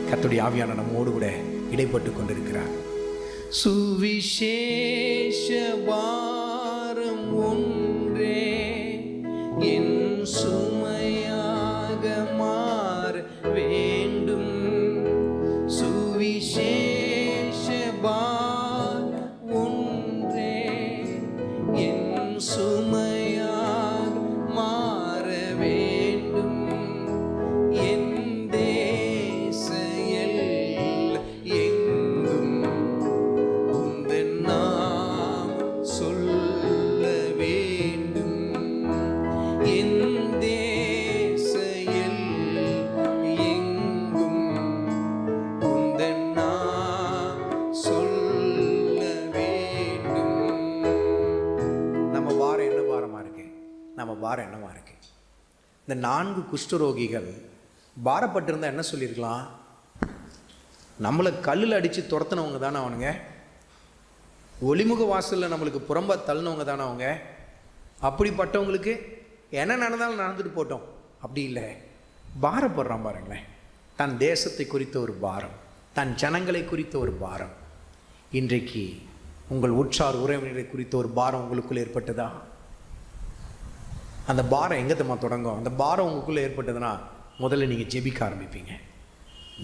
கர்த்தருடைய ஆவியான நம்மோடு கூட இடைப்பட்டு கொண்டிருக்கிறார். சுவிசேஷ பாரம் ஒன்றே என் சுமையாக மாற வேண்டும். சுவிசேஷ பாரம் ஒன்றே என் சுமையாக மாற வேண்டும். என் தேச எங்கும் உந்தன் நாமம் சொல்ல வேண்டும். என் தேச எங்கும் உந்தன் நாமம் சொல்ல வேண்டும். நம்ம பாரம் என்ன பாரமா இருக்கு? நம்ம பாரம் என்னவா இருக்கு? இந்த 4 குஷ்டரோகிகள் பாரப்பட்டிருந்தா என்ன சொல்லியிருக்கலாம்? நம்மளை கல்லில் அடித்து துரத்துனவங்க தானே அவனுங்க, ஒளிமுக வாசலில் நம்மளுக்கு புறம்பா தள்ளினவங்க தானே அவங்க. அப்படிப்பட்டவங்களுக்கு என்ன நடந்தாலும் நடந்துட்டு போட்டோம், அப்படி இல்லை. பாரப்படுறான் பாருங்களேன். தன் தேசத்தை குறித்த ஒரு பாரம், தன் ஜனங்களை குறித்த ஒரு பாரம். இன்றைக்கு உங்கள் உற்றார் உறவினரை குறித்த ஒரு பாரம் உங்களுக்குள் ஏற்பட்டதா? அந்த பாரம் எங்கே தம்மா தொடங்கும்? அந்த பாரம் உங்களுக்குள்ளே ஏற்பட்டதுன்னா முதல்ல நீங்கள் ஜெபிக்க ஆரம்பிப்பீங்க,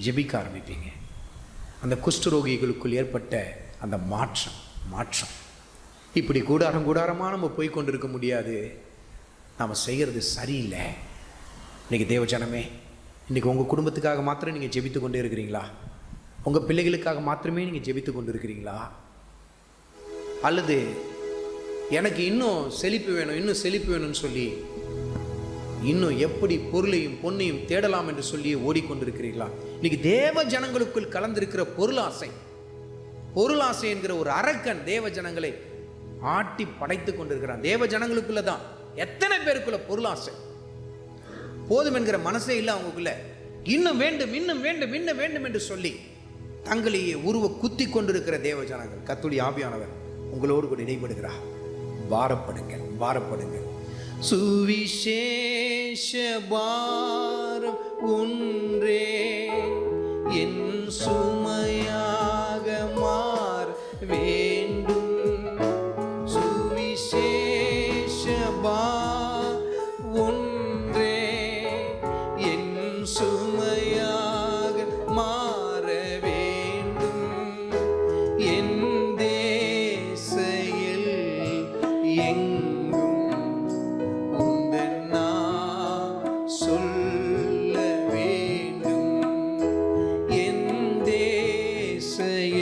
ஜெபிக்க ஆரம்பிப்பீங்க. அந்த குஷ்டரோகிகளுக்குள் ஏற்பட்ட அந்த மாற்றம். இப்படி கூடாரமாக நம்ம போய் கொண்டு இருக்க முடியாது. நாம் செய்கிறது சரியில்லை. இன்றைக்கி தேவஜனமே, இன்றைக்கி உங்கள் குடும்பத்துக்காக மாத்திரம் நீங்கள் ஜெபித்து கொண்டே இருக்கிறீங்களா? உங்கள் பிள்ளைகளுக்காக மாத்திரமே நீங்கள் ஜெபித்து கொண்டு இருக்கிறீங்களா? அல்லது எனக்கு இன்னும் செழிப்பு வேணும், இன்னும் செழிப்பு வேணும்னு சொல்லி இன்னும் எப்படி பொருளையும் பொன்னையும் தேடலாம் என்று சொல்லி ஓடிக்கொண்டிருக்கிறீர்களா? இன்னைக்கு தேவ ஜனங்களுக்குள் கலந்திருக்கிற பொருளாசை என்கிற ஒரு அரக்கன் தேவ ஜனங்களை ஆட்டி படைத்து கொண்டிருக்கிறான். தேவ ஜனங்களுக்குள்ள தான் எத்தனை பேருக்குள்ள பொருளாசை, போதும் என்கிற மனசே இல்லை அவங்களுக்குள்ள. இன்னும் வேண்டும், இன்னும் வேண்டும், இன்னும் வேண்டும் என்று சொல்லி தங்களையே உருவ குத்தி கொண்டிருக்கிற தேவ ஜனங்கள். கர்த்தருடைய ஆவியானவர் உங்களோடு கூட இடைபடுகிறார். பாரப்படுங்கள், பாரப்படுங்கள். சுவிசேஷ பாரம் ஒன்றே என் சுமையாக மாற வேண்டும். சுவிசேஷ பாரம் ஒன்றே என் சுமையாக மாற வேண்டும். என் தேச எங்கும் உந்தன் நாமம் சொல்ல வேண்டும். என் தேச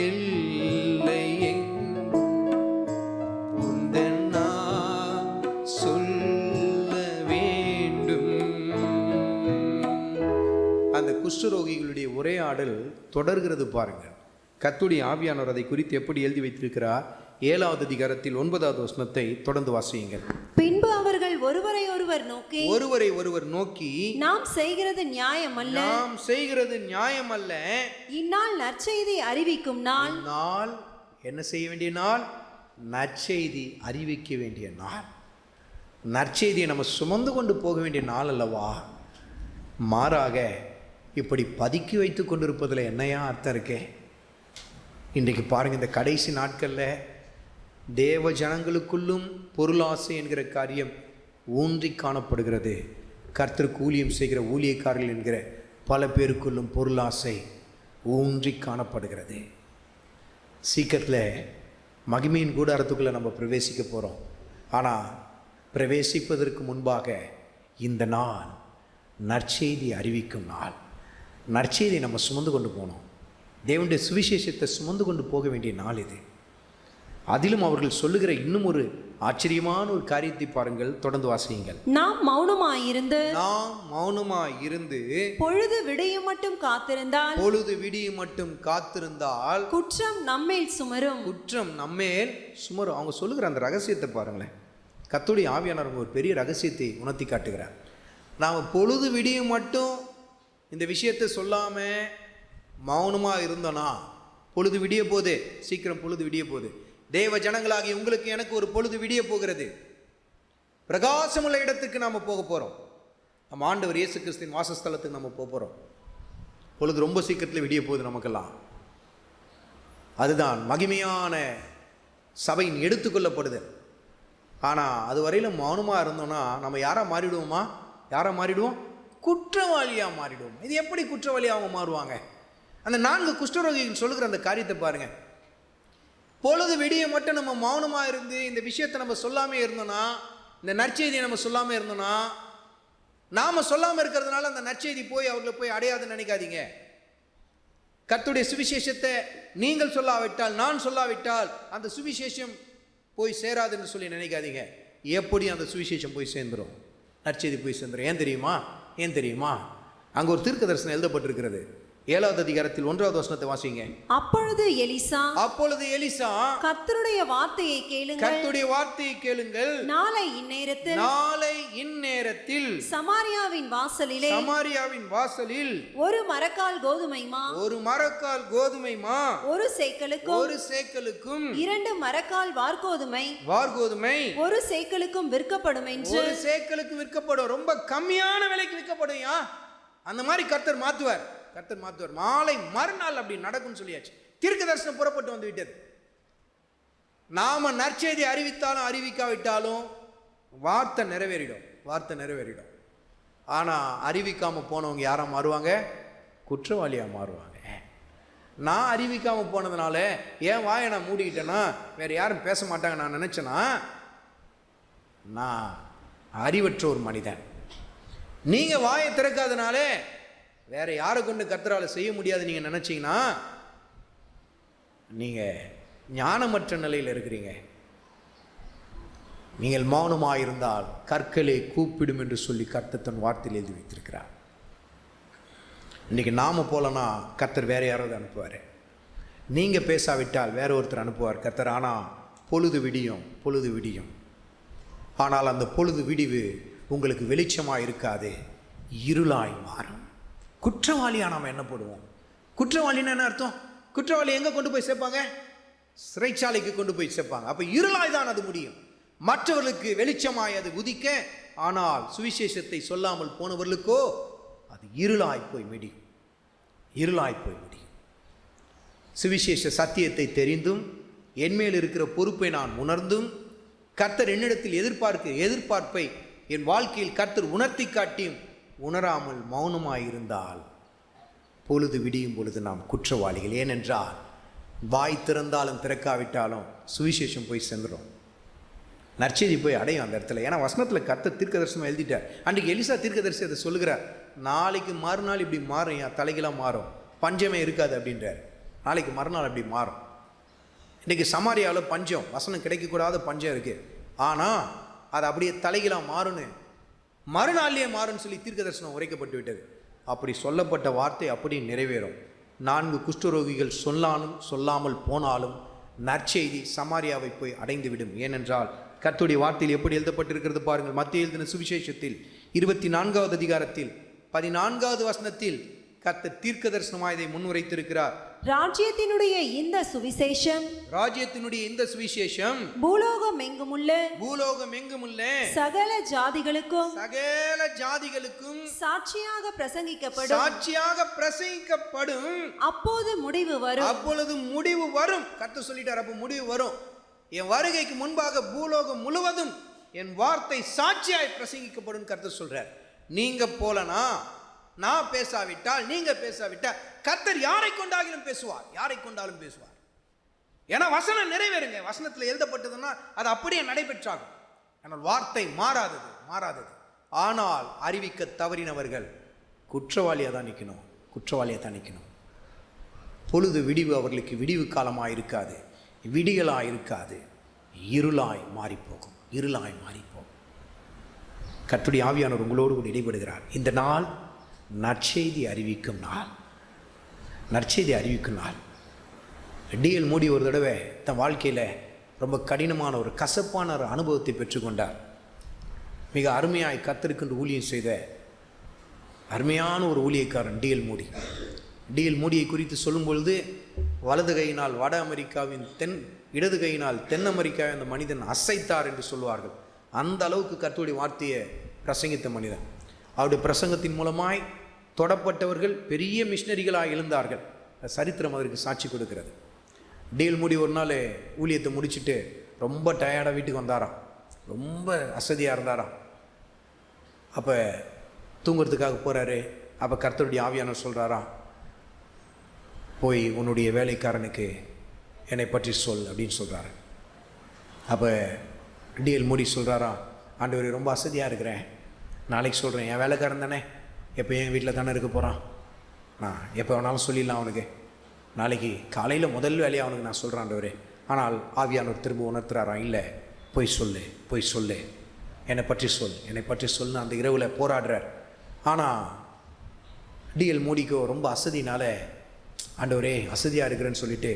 எல்லை எங்கும் உந்தன் நாமம் சொல்ல வேண்டும். அந்த குஷ்டரோகிகளுடைய உரையாடல் தொடர்கிறது பாருங்கள். கர்த்தருடைய ஆவியானவர் அதை குறித்து எப்படி எழுதி வைத்திருக்கிறார்? 7வது அதிகாரத்தில் 9வது வசனத்தை தொடர்ந்து வாசியுங்கள். பின்பு அவர்கள் ஒருவரை ஒருவர் நோக்கி நாம் செய்கிறது நியாயமல்ல, இந்நாள் நற்செய்தி அறிவிக்கும் நாள். என்ன செய்ய வேண்டிய நாள்? நற்செய்தி அறிவிக்க வேண்டிய நாள். நற்செய்தியை நம்ம சுமந்து கொண்டு போக வேண்டிய நாள் அல்லவா? மாறாக இப்படி பதுக்கி வைத்து கொண்டிருப்பதில் என்னையா அர்த்தம் இருக்கே? இன்றைக்கு பாருங்கள், இந்த கடைசி நாட்களில் தேவ ஜனங்களுக்குள்ளும் பொருளாசை என்கிற காரியம் ஊன்றி காணப்படுகிறது. கர்த்தருக்கு ஊழியம் செய்கிற ஊழியக்காரர்கள் என்கிற பல பேருக்குள்ளும் பொருளாசை ஊன்றி காணப்படுகிறது. சீக்கிரத்தில் மகிமையின் கூடாரத்துக்குள்ளே நம்ம பிரவேசிக்க போகிறோம். ஆனால் பிரவேசிப்பதற்கு முன்பாக இந்த நாள் நற்செய்தி அறிவிக்கும் நாள். நற்செய்தி நம்ம சுமந்து கொண்டு போனோம். தேவனுடைய சுவிசேஷத்தை சுமந்து கொண்டு போக வேண்டிய நாள் இது. அதிலும் அவர்கள் சொல்லுகிற இன்னும் ஒரு ஆச்சரியமான ஒரு காரியத்தை பாருங்கள். தொடர்ந்து வாசியுங்கள். நாம் மௌனமாயிருந்து பொழுது விடியும் மட்டும் காத்திருந்தால் குற்றம் நம்மேல் சுமரும். அவங்க சொல்லுகிற அந்த ரகசியத்தை பாருங்களேன். கர்த்தருடைய ஆவியானவர் ஒரு பெரிய ரகசியத்தை உணர்த்தி காட்டுகிறார். நாம் பொழுது விடியும் மட்டும் இந்த விஷயத்தை சொல்லாமல் மௌனமாக இருந்தோன்னா பொழுது விடிய போகுது. சீக்கிரம் பொழுது விடிய போகுது. தேவ ஜனங்களாகி உங்களுக்கு எனக்கு ஒரு பொழுது விடிய போகிறது. பிரகாசமுள்ள இடத்துக்கு நாம் போக போகிறோம். நம்ம ஆண்டவர் இயேசு கிறிஸ்துவின் வாசஸ்தலத்துக்கு நம்ம போக போகிறோம். பொழுது ரொம்ப சீக்கிரத்தில் விடிய போகுது நமக்கெல்லாம். அதுதான் மகிமையான சபையின் எடுத்துக்கொள்ளப்படுது. ஆனால் அது வரையிலும் மௌனமாக இருந்தோம்னா நம்ம யாராக மாறிடுவோம்? குற்றவாளியாக மாறிடுவோம். இது எப்படி குற்றவாளியாக அவங்க மாறுவாங்க? அந்த 4 குஷ்டரோகிகள் சொல்லுகிற அந்த காரியத்தை பாருங்கள். பொழுது விடிய மட்டும் நம்ம மௌனமாக இருந்து இந்த விஷயத்தை நம்ம சொல்லாமல் இருந்தோம்னா, இந்த நற்செய்தியை நம்ம சொல்லாமல் இருந்தோம்னா, நாம் சொல்லாமல் இருக்கிறதுனால அந்த நற்செய்தி போய் அவர்களை போய் அடையாதுன்னு நினைக்காதீங்க. கர்த்தருடைய சுவிசேஷத்தை நீங்கள் சொல்லாவிட்டால், நான் சொல்லாவிட்டால் அந்த சுவிசேஷம் போய் சேராதுன்னு சொல்லி நினைக்காதீங்க. எப்படி அந்த சுவிசேஷம் போய் சேர்ந்துடும், நற்செய்தி போய் சேர்ந்துடும். ஏன் தெரியுமா? அங்கே ஒரு தீர்க்க தரிசனம் எழுதப்பட்டிருக்கிறது. 7வது அதிகாரத்தில் 1வது வசனத்தை வாசிங்க. அப்பொழுது எலிசா கர்த்தருடைய வார்த்தையை கேளுங்கள். நாளை இந்நேரத்தில் சமாரியாவின் வாசலில் ஒரு மரக்கால் கோதுமை மா ஒரு சேக்கலுக்கும் 2 மரக்கால் வார்கோதுமை ஒரு சேக்கலுக்கும் விற்கப்படும் என்று. ரொம்ப கம்மியான விலைக்கு விற்கப்படும். அந்த மாதிரி கர்த்தர் மாற்றுவார். மாலை மறுநாள் அப்படி நடக்கும் சொல்லியாச்சு. தீர்க்க தரிசனம் புறப்பட்டு வந்து விட்டது. நாம நற்செய்தி அறிவித்தாலும் அறிவிக்காவிட்டாலும் வார்த்தை நிறைவேறிடும். ஆனா அறிவிக்காம போனவங்க யாரா மாறுவாங்க? குற்றவாளியா மாறுவாங்க. நான் அறிவிக்காம போனதுனால ஏன் வாயை நான் மூடிக்கிட்டேன்னா வேற யாரும் பேச மாட்டாங்க நான் நினைச்சேன்னா நான் அறிவற்ற ஒரு மனிதன். நீங்க வாயை திறக்காதனால வேற யாரை கொண்டு கர்த்தரால செய்ய முடியாது நீங்க நினைச்சீங்கன்னா நீங்க ஞானமற்ற நிலையில் இருக்கிறீங்க. நீங்கள் மௌனமாயிருந்தால் கற்களே கூப்பிடும் என்று சொல்லி கர்த்தர் தன் வார்த்தையில் எழுதி வைத்திருக்கிறார். இன்னைக்கு நாம போலனா கர்த்தர் வேற யாராவது அனுப்புவார். நீங்க பேசாவிட்டால் வேற ஒருத்தர் அனுப்புவார் கர்த்தர். ஆனால் பொழுது விடியும். ஆனால் அந்த பொழுது விடிவு உங்களுக்கு வெளிச்சமாக இருக்காது, இருளாய் மாறும். குற்றவாளியாக நாம் என்ன போடுவோம்? குற்றவாளின்னு என்ன அர்த்தம்? குற்றவாளி எங்கே கொண்டு போய் சேர்ப்பாங்க? சிறைச்சாலைக்கு கொண்டு போய் சேர்ப்பாங்க. அப்போ இருளாய் தான் அது முடியும். மற்றவர்களுக்கு வெளிச்சமாய் அது உதிக்க, ஆனால் சுவிசேஷத்தை சொல்லாமல் போனவர்களுக்கோ அது இருளாய் போய் முடியும். சுவிசேஷ சத்தியத்தை தெரிந்தும் என்மேல் இருக்கிற பொறுப்பை நான் உணர்ந்தும் கர்த்தர் என்னிடத்தில் எதிர்பார்ப்பை என் வாழ்க்கையில் கர்த்தர் உணர்த்தி காட்டியும் உணராமல் மௌனமாயிருந்தால் பொழுது விடியும் பொழுது நாம் குற்றவாளிகள். ஏனென்றால் வாய் திறந்தாலும் திறக்காவிட்டாலும் சுவிசேஷம் போய் சேர்ந்துடும், நற்செய்தி போய் அடையும் அந்த இடத்துல. ஏன்னா வசனத்தில் கர்த்தர் தீர்க்க தரிசனம் எழுதிட்டார். அன்றைக்கு எலிசா தீர்க்க தரிசி அதை சொல்லுகிறார். நாளைக்கு மறுநாள் இப்படி மாறும், என் தலைகளாக மாறும், பஞ்சமே இருக்காது அப்படின்றார். நாளைக்கு மறுநாள் அப்படி மாறும். இன்றைக்கி சமாரியாவில் பஞ்சம், வசனம் கிடைக்கக்கூடாத பஞ்சம் இருக்குது. ஆனால் அது அப்படியே தலைகளாக மாறுன்னு மறுநாள்லேயே மாறுன்னு சொல்லி தீர்க்க தரிசனம் உரைக்கப்பட்டு விட்டது. அப்படி சொல்லப்பட்ட வார்த்தை அப்படி நிறைவேறும். 4 குஷ்டரோகிகள் சொல்லாமல் போனாலும் நற்செய்தி சமாரியாவை போய் அடைந்துவிடும். ஏனென்றால் கர்த்தருடைய வார்த்தையில் எப்படி எழுதப்பட்டிருக்கிறது பாருங்கள். மத்தேயு எழுதின சுவிசேஷத்தில் 24வது அதிகாரத்தில் 14வது வசனத்தில் கர்த்தர் தீர்க்க தரிசனமாக இதை முன்வைத்திருக்கிறார். ராஜ்யத்தினுடைய இந்த சுவிசேஷம், ராஜ்யத்தினுடைய இந்த சுவிசேஷம் பூலோகம் எங்குமுள்ள சகல ஜாதிகளுக்கும் சாட்சியாக பிரசங்கிக்கப்படும். அப்போது முடிவு வரும். கர்த்தர் சொல்லிட்டார், அப்போ முடிவு வரும். என் வருகைக்கு முன்பாக பூலோகம் முழுவதும் என் வார்த்தை சாட்சியாய் பிரசங்கிக்கப்படும் கர்த்தர் சொல்றார். நீங்க போலனா, நான் பேசாவிட்டால், நீங்க பேசாவிட்டால், கர்த்தர் யாரை கொண்டாலும் பேசுவார். ஏன்னா வசனம் நிறைவேறுங்க. வசனத்தில் எழுதப்பட்டதுன்னா அது அப்படியே நடைபெற்றாகும். ஆனால் வார்த்தை மாறாதது. ஆனால் அறிவிக்க தவறினவர்கள் குற்றவாளியாக தான் நிற்கணும். பொழுது விடிவு அவர்களுக்கு விடிவு காலமாக இருக்காது, விடியலாக இருக்காது, இருளாய் மாறிப்போகும். கர்த்தருடைய ஆவியானவர் உங்களோடு கூட இடைபடுகிறார். இந்த நாள் நற்செய்தி அறிவிக்கும் நாள். டிஎல் மூடி ஒரு தடவை தன் வாழ்க்கையில் ரொம்ப கடினமான ஒரு கசப்பான ஒரு அனுபவத்தை பெற்றுக்கொண்டார். மிக அருமையாய் கர்த்தருக்கென்று ஊழியம் செய்த அருமையான ஒரு ஊழியக்காரன் டிஎல் மூடியை குறித்து சொல்லும் பொழுது, வலது கையினால் வட அமெரிக்காவின் இடது கையினால் தென் அமெரிக்காவை அந்த மனிதன் அசைத்தார் என்று சொல்வார்கள். அந்த அளவுக்கு கர்த்தருடைய வார்த்தையை பிரசங்கித்த மனிதன். அவருடைய பிரசங்கத்தின் மூலமாய் தொடப்பட்டவர்கள் பெரிய மிஷினரிகளாக எழுந்தார்கள். சரித்திரம் அதற்கு சாட்சி கொடுக்கிறது. டிஎல் மூடி ஒரு நாள் ஊழியத்தை முடிச்சுட்டு ரொம்ப டயர்டாக வீட்டுக்கு வந்தாராம். ரொம்ப அசதியாக இருந்தாராம். அப்போ தூங்குறதுக்காக போகிறாரு. அப்போ கர்த்தருடைய ஆவியானவர் சொல்கிறாராம், போய் உன்னுடைய வேலைக்காரனுக்கு என்னை பற்றி சொல் அப்படின்னு சொல்கிறாரு. அப்போ டிஎல் மூடி சொல்கிறாராம், ஆண்டவரே ரொம்ப அசதியாக இருக்கிறேன், நாளைக்கு சொல்கிறேன். என் வேலைக்காரன் தானே, எப்போ என் வீட்டில் தானே இருக்க போகிறான், நான் எப்போ வேணாலும் சொல்லிடலாம் அவனுக்கு, நாளைக்கு காலையில் முதல் வேலையை அவனுக்கு நான் சொல்கிறேன் ஆண்டவரே. ஆனால் ஆவியானவர் திரும்ப உணர்த்துறாராம், இல்லை போய் சொல்லு, என்னை பற்றி சொல்லுன்னு அந்த இரவில் போராடுறார். ஆனால் டிஎல் மூடிக்கோ ரொம்ப அசதினால, ஆண்டவரே அசதியாக இருக்கிறேன்னு சொல்லிட்டு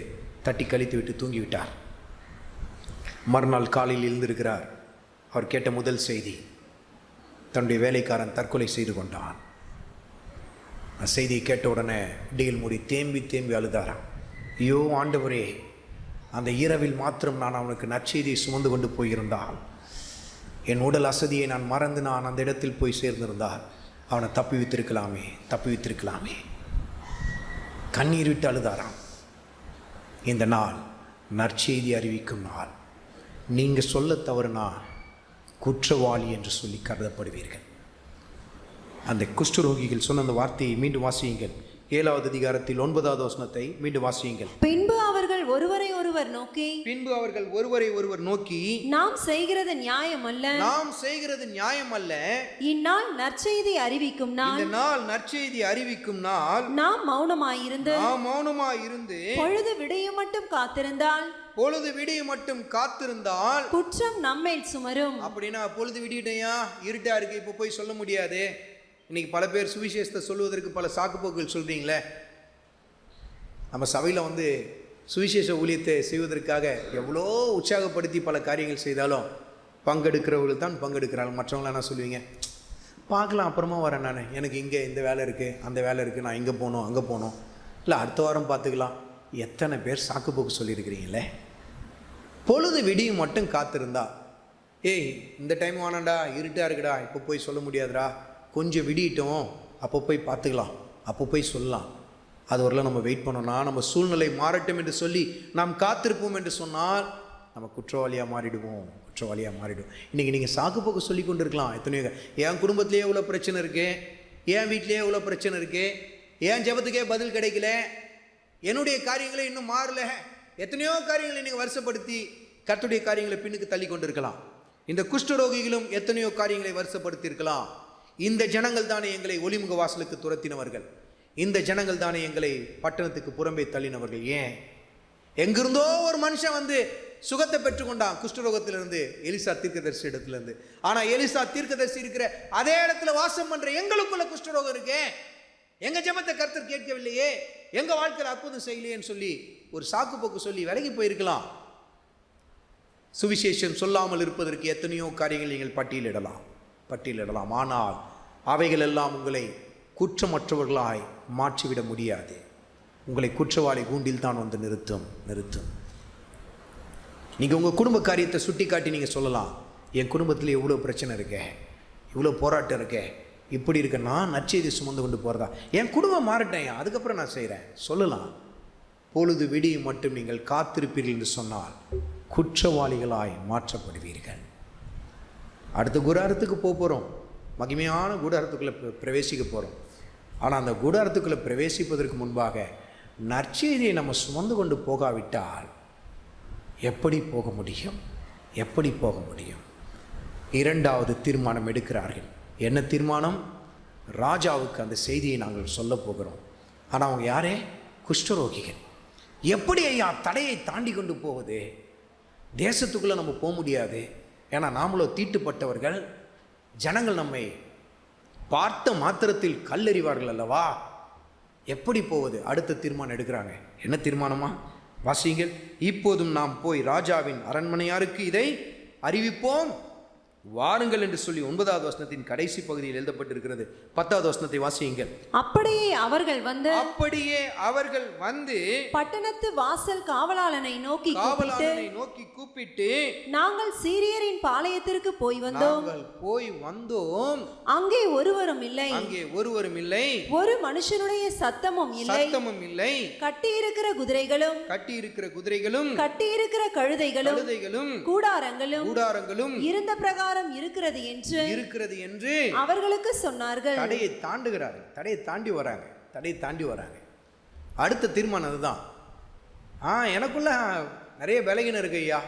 தட்டி கழித்து விட்டு தூங்கிவிட்டார். மறுநாள் காலையில் எழுந்திருக்கிறார். அவர் கேட்ட முதல் செய்தி, தன்னுடைய வேலைக்காரன் தற்கொலை செய்து கொண்டான். அந்த செய்தியை கேட்ட உடனே டிஎல் மூடி தேம்பி அழுதாராம். ஐயோ ஆண்டவரே, அந்த இரவில் மாத்திரம் நான் அவனுக்கு நற்செய்தியை சுமந்து கொண்டு போயிருந்தால், என் உடல் அசதியை நான் மறந்து நான் அந்த இடத்தில் போய் சேர்ந்திருந்தால் அவனை தப்பி வைத்திருக்கலாமே. கண்ணீர் விட்டு அழுதாராம். இந்த நாள் நற்செய்தி அறிவிக்கும் நாள். நீங்கள் சொல்ல தவறுனா குற்றவாளி என்று சொல்லி கருதப்படுவீர்கள். அந்த குஷ்டரோகிகள் சொன்ன அந்த வார்த்தையை மீண்டும் வாசியுங்கள். 7வது அதிகாரத்தில் 9வது வசனத்தை மீண்டும் வாசியுங்கள். பின்பு அவர்கள் ஒருவரை ஒருவர் நோக்கி நாம் செய்கிறது நியாயம் அல்ல, இந்நாள் நற்செய்தி அறிவிக்கும் நாள், நாம் மௌனமாயிருந்து பொழுது விடியும் மட்டும் காத்திருந்தால் குற்றம் நம்மேல் சுமரும். அப்படின்னா பொழுது விடியட்டையா, இருட்டா இருக்கு, இப்போ போய் சொல்ல முடியாது. இன்னைக்கு பல பேர் சுவிசேஷத்தை சொல்லுவதற்கு பல சாக்குப்போக்குகள் சொல்றீங்களே. நம்ம சபையில் சுவிசேஷ ஊழியத்தை செய்வதற்காக எவ்வளோ உற்சாகப்படுத்தி பல காரியங்கள் செய்தாலும் பங்கெடுக்கிறவர்கள் தான் பங்கெடுக்கிறாங்க. மற்றவங்களாம் என்ன சொல்லுவீங்க, பார்க்கலாம் அப்புறமா வரேன், நான் எனக்கு இங்கே இந்த வேலை இருக்குது, அந்த வேலை இருக்குது, நான் இங்கே போகணும் அங்கே போகணும், இல்லை அடுத்த வாரம் பார்த்துக்கலாம். எத்தனை பேர் சாக்குப்போக்கு சொல்லியிருக்கிறீங்களே. பொழுது விடியும் மட்டும் காத்திருந்தா, ஏய் இந்த டைம் வேணாண்டா, இருட்டாக இருக்குடா, இப்போ போய் சொல்ல முடியாதுடா, கொஞ்சம் விடிட்டோம், அப்போ போய் பார்த்துக்கலாம், அப்போ போய் சொல்லலாம். அது வரலாம் நம்ம வெயிட் பண்ணோம்னா, நம்ம சூழ்நிலை மாறட்டும் என்று சொல்லி நாம் காத்திருப்போம் என்று சொன்னால் நம்ம குற்றவாளியாக மாறிடுவோம். இன்றைக்கி நீங்கள் சாக்குப்போக்கு சொல்லி கொண்டு இருக்கலாம். எத்தனையோ என் குடும்பத்திலேயே இவ்வளோ பிரச்சனை இருக்குது, என் வீட்டிலேயே இவ்வளோ பிரச்சனை இருக்குது, என் ஜெபத்துக்கே பதில் கிடைக்கல, என்னுடைய காரியங்களே இன்னும் மாறல, எத்தனையோ காரியங்களை நீங்கள் வருஷப்படுத்தி கர்த்தருடைய காரியங்களை பின்னுக்கு தள்ளி கொண்டு இருக்கலாம். இந்த குஷ்டரோகிகளும் எத்தனையோ காரியங்களை வருஷப்படுத்தி இருக்கலாம். இந்த ஜனங்கள் தானே எங்களை ஒளிமுக வாசலுக்கு துரத்தினவர்கள், இந்த ஜனங்கள் தானே எங்களை பட்டணத்துக்கு புறம்பே தள்ளினவர்கள். ஏன் எங்கிருந்தோ ஒரு மனுஷன் சுகத்தை பெற்றுக்கொண்டான் குஷ்டரோகத்திலிருந்து, எலிசா தீர்க்கதரிசி இடத்துலேருந்து. ஆனால் எலிசா தீர்க்கதரிசி இருக்கிற அதே இடத்துல வாசம் பண்ணுற எங்களுக்குள்ள குஷ்டரோகம் இருக்கே, எங்கள் ஜெபத்தை கர்த்தர் கேட்கவில்லையே, எங்கள் வாழ்க்கையில் அற்புதம் செய்யலையேன்னு சொல்லி ஒரு சாக்கு போக்கு சொல்லி விலகி போயிருக்கலாம். சுவிசேஷம் சொல்லாமல் இருப்பதற்கு எத்தனையோ காரியங்கள் நீங்கள் பட்டியலிடலாம். ஆனால் அவைகள் எல்லாம் உங்களை குற்றமற்றவர்களாய் மாற்றிவிட முடியாது. உங்களை குற்றவாளி கூண்டில் தான் வந்து நிறுத்தும். நீங்கள் உங்கள் குடும்ப காரியத்தை சுட்டி காட்டி நீங்கள் சொல்லலாம், என் குடும்பத்தில் எவ்வளோ பிரச்சனை இருக்கே, இவ்வளோ போராட்டம் இருக்கே, இப்படி இருக்க, நான் நற்செய்தி சுமந்து கொண்டு போகிறதா, என் குடும்பம் மாறட்டேன், அதுக்கப்புறம் நான் செய்கிறேன் சொல்லலாம். பொழுது விடியும் மட்டும் நீங்கள் காத்திருப்பீர்கள் என்று சொன்னால் குற்றவாளிகளாய் மாற்றப்படுவீர்கள். அடுத்த கூடாரத்துக்கு போகிறோம், மகிமையான கூடாரத்துக்குள்ளே பிரவேசிக்க போகிறோம். ஆனால் அந்த கூடாரத்துக்குள்ளே பிரவேசிப்பதற்கு முன்பாக நற்செய்தியை நம்ம சுமந்து கொண்டு போகாவிட்டால் எப்படி போக முடியும்? இரண்டாவது தீர்மானம் எடுக்கிறார்கள். என்ன தீர்மானம்? ராஜாவுக்கு அந்த செய்தியை நாங்கள் சொல்ல போகிறோம். ஆனால் அவங்க யாரே? குஷ்டரோகிகள். எப்படி ஐயா தடையை தாண்டி கொண்டு போவது? தேசத்துக்குள்ளே நம்ம போக முடியாது, ஏன்னா நாமளோ தீட்டுப்பட்டவர்கள். ஜனங்கள் நம்மை பார்த்த மாத்திரத்தில் கல்லெறிவார்கள் அல்லவா, எப்படி போவது? அடுத்த தீர்மானம் எடுக்கிறாங்க. என்ன தீர்மானமா? வாசியுங்கள். இப்போதும் நாம் போய் ராஜாவின் அரண்மனையாருக்கு இதை அறிவிப்போம், வாருங்கள் என்று சொல்லி 9வது வசனத்தின் கடைசி பகுதியில் எழுதப்பட்டிருக்கிறது. 10வது வசனத்தை வாசியுங்கள். அப்படியே அவர்கள் வந்து பட்டணத்து வாசல் காவலாளனை நோக்கி கூப்பிட்டு, நாங்கள் சீரியரின் பாளையத்திற்கு போய் வந்தோம், அங்கே ஒருவரும் இல்லை, ஒரு மனுஷனுடைய சத்தமும் இல்லை, கட்டியிருக்கிற குதிரைகளும் கட்டியிருக்கிற கழுதைகளும் கூடாரங்களும் இருந்த பிரகாரம் இருக்கிறது என்று அவர்களுக்கு சொன்னார்கள். தடையை தாண்டி வராங்க. அடுத்த தீர்மானம் அதுதான். எனக்குள்ள நிறைய பலகீனம் இருக்கு ஐயா,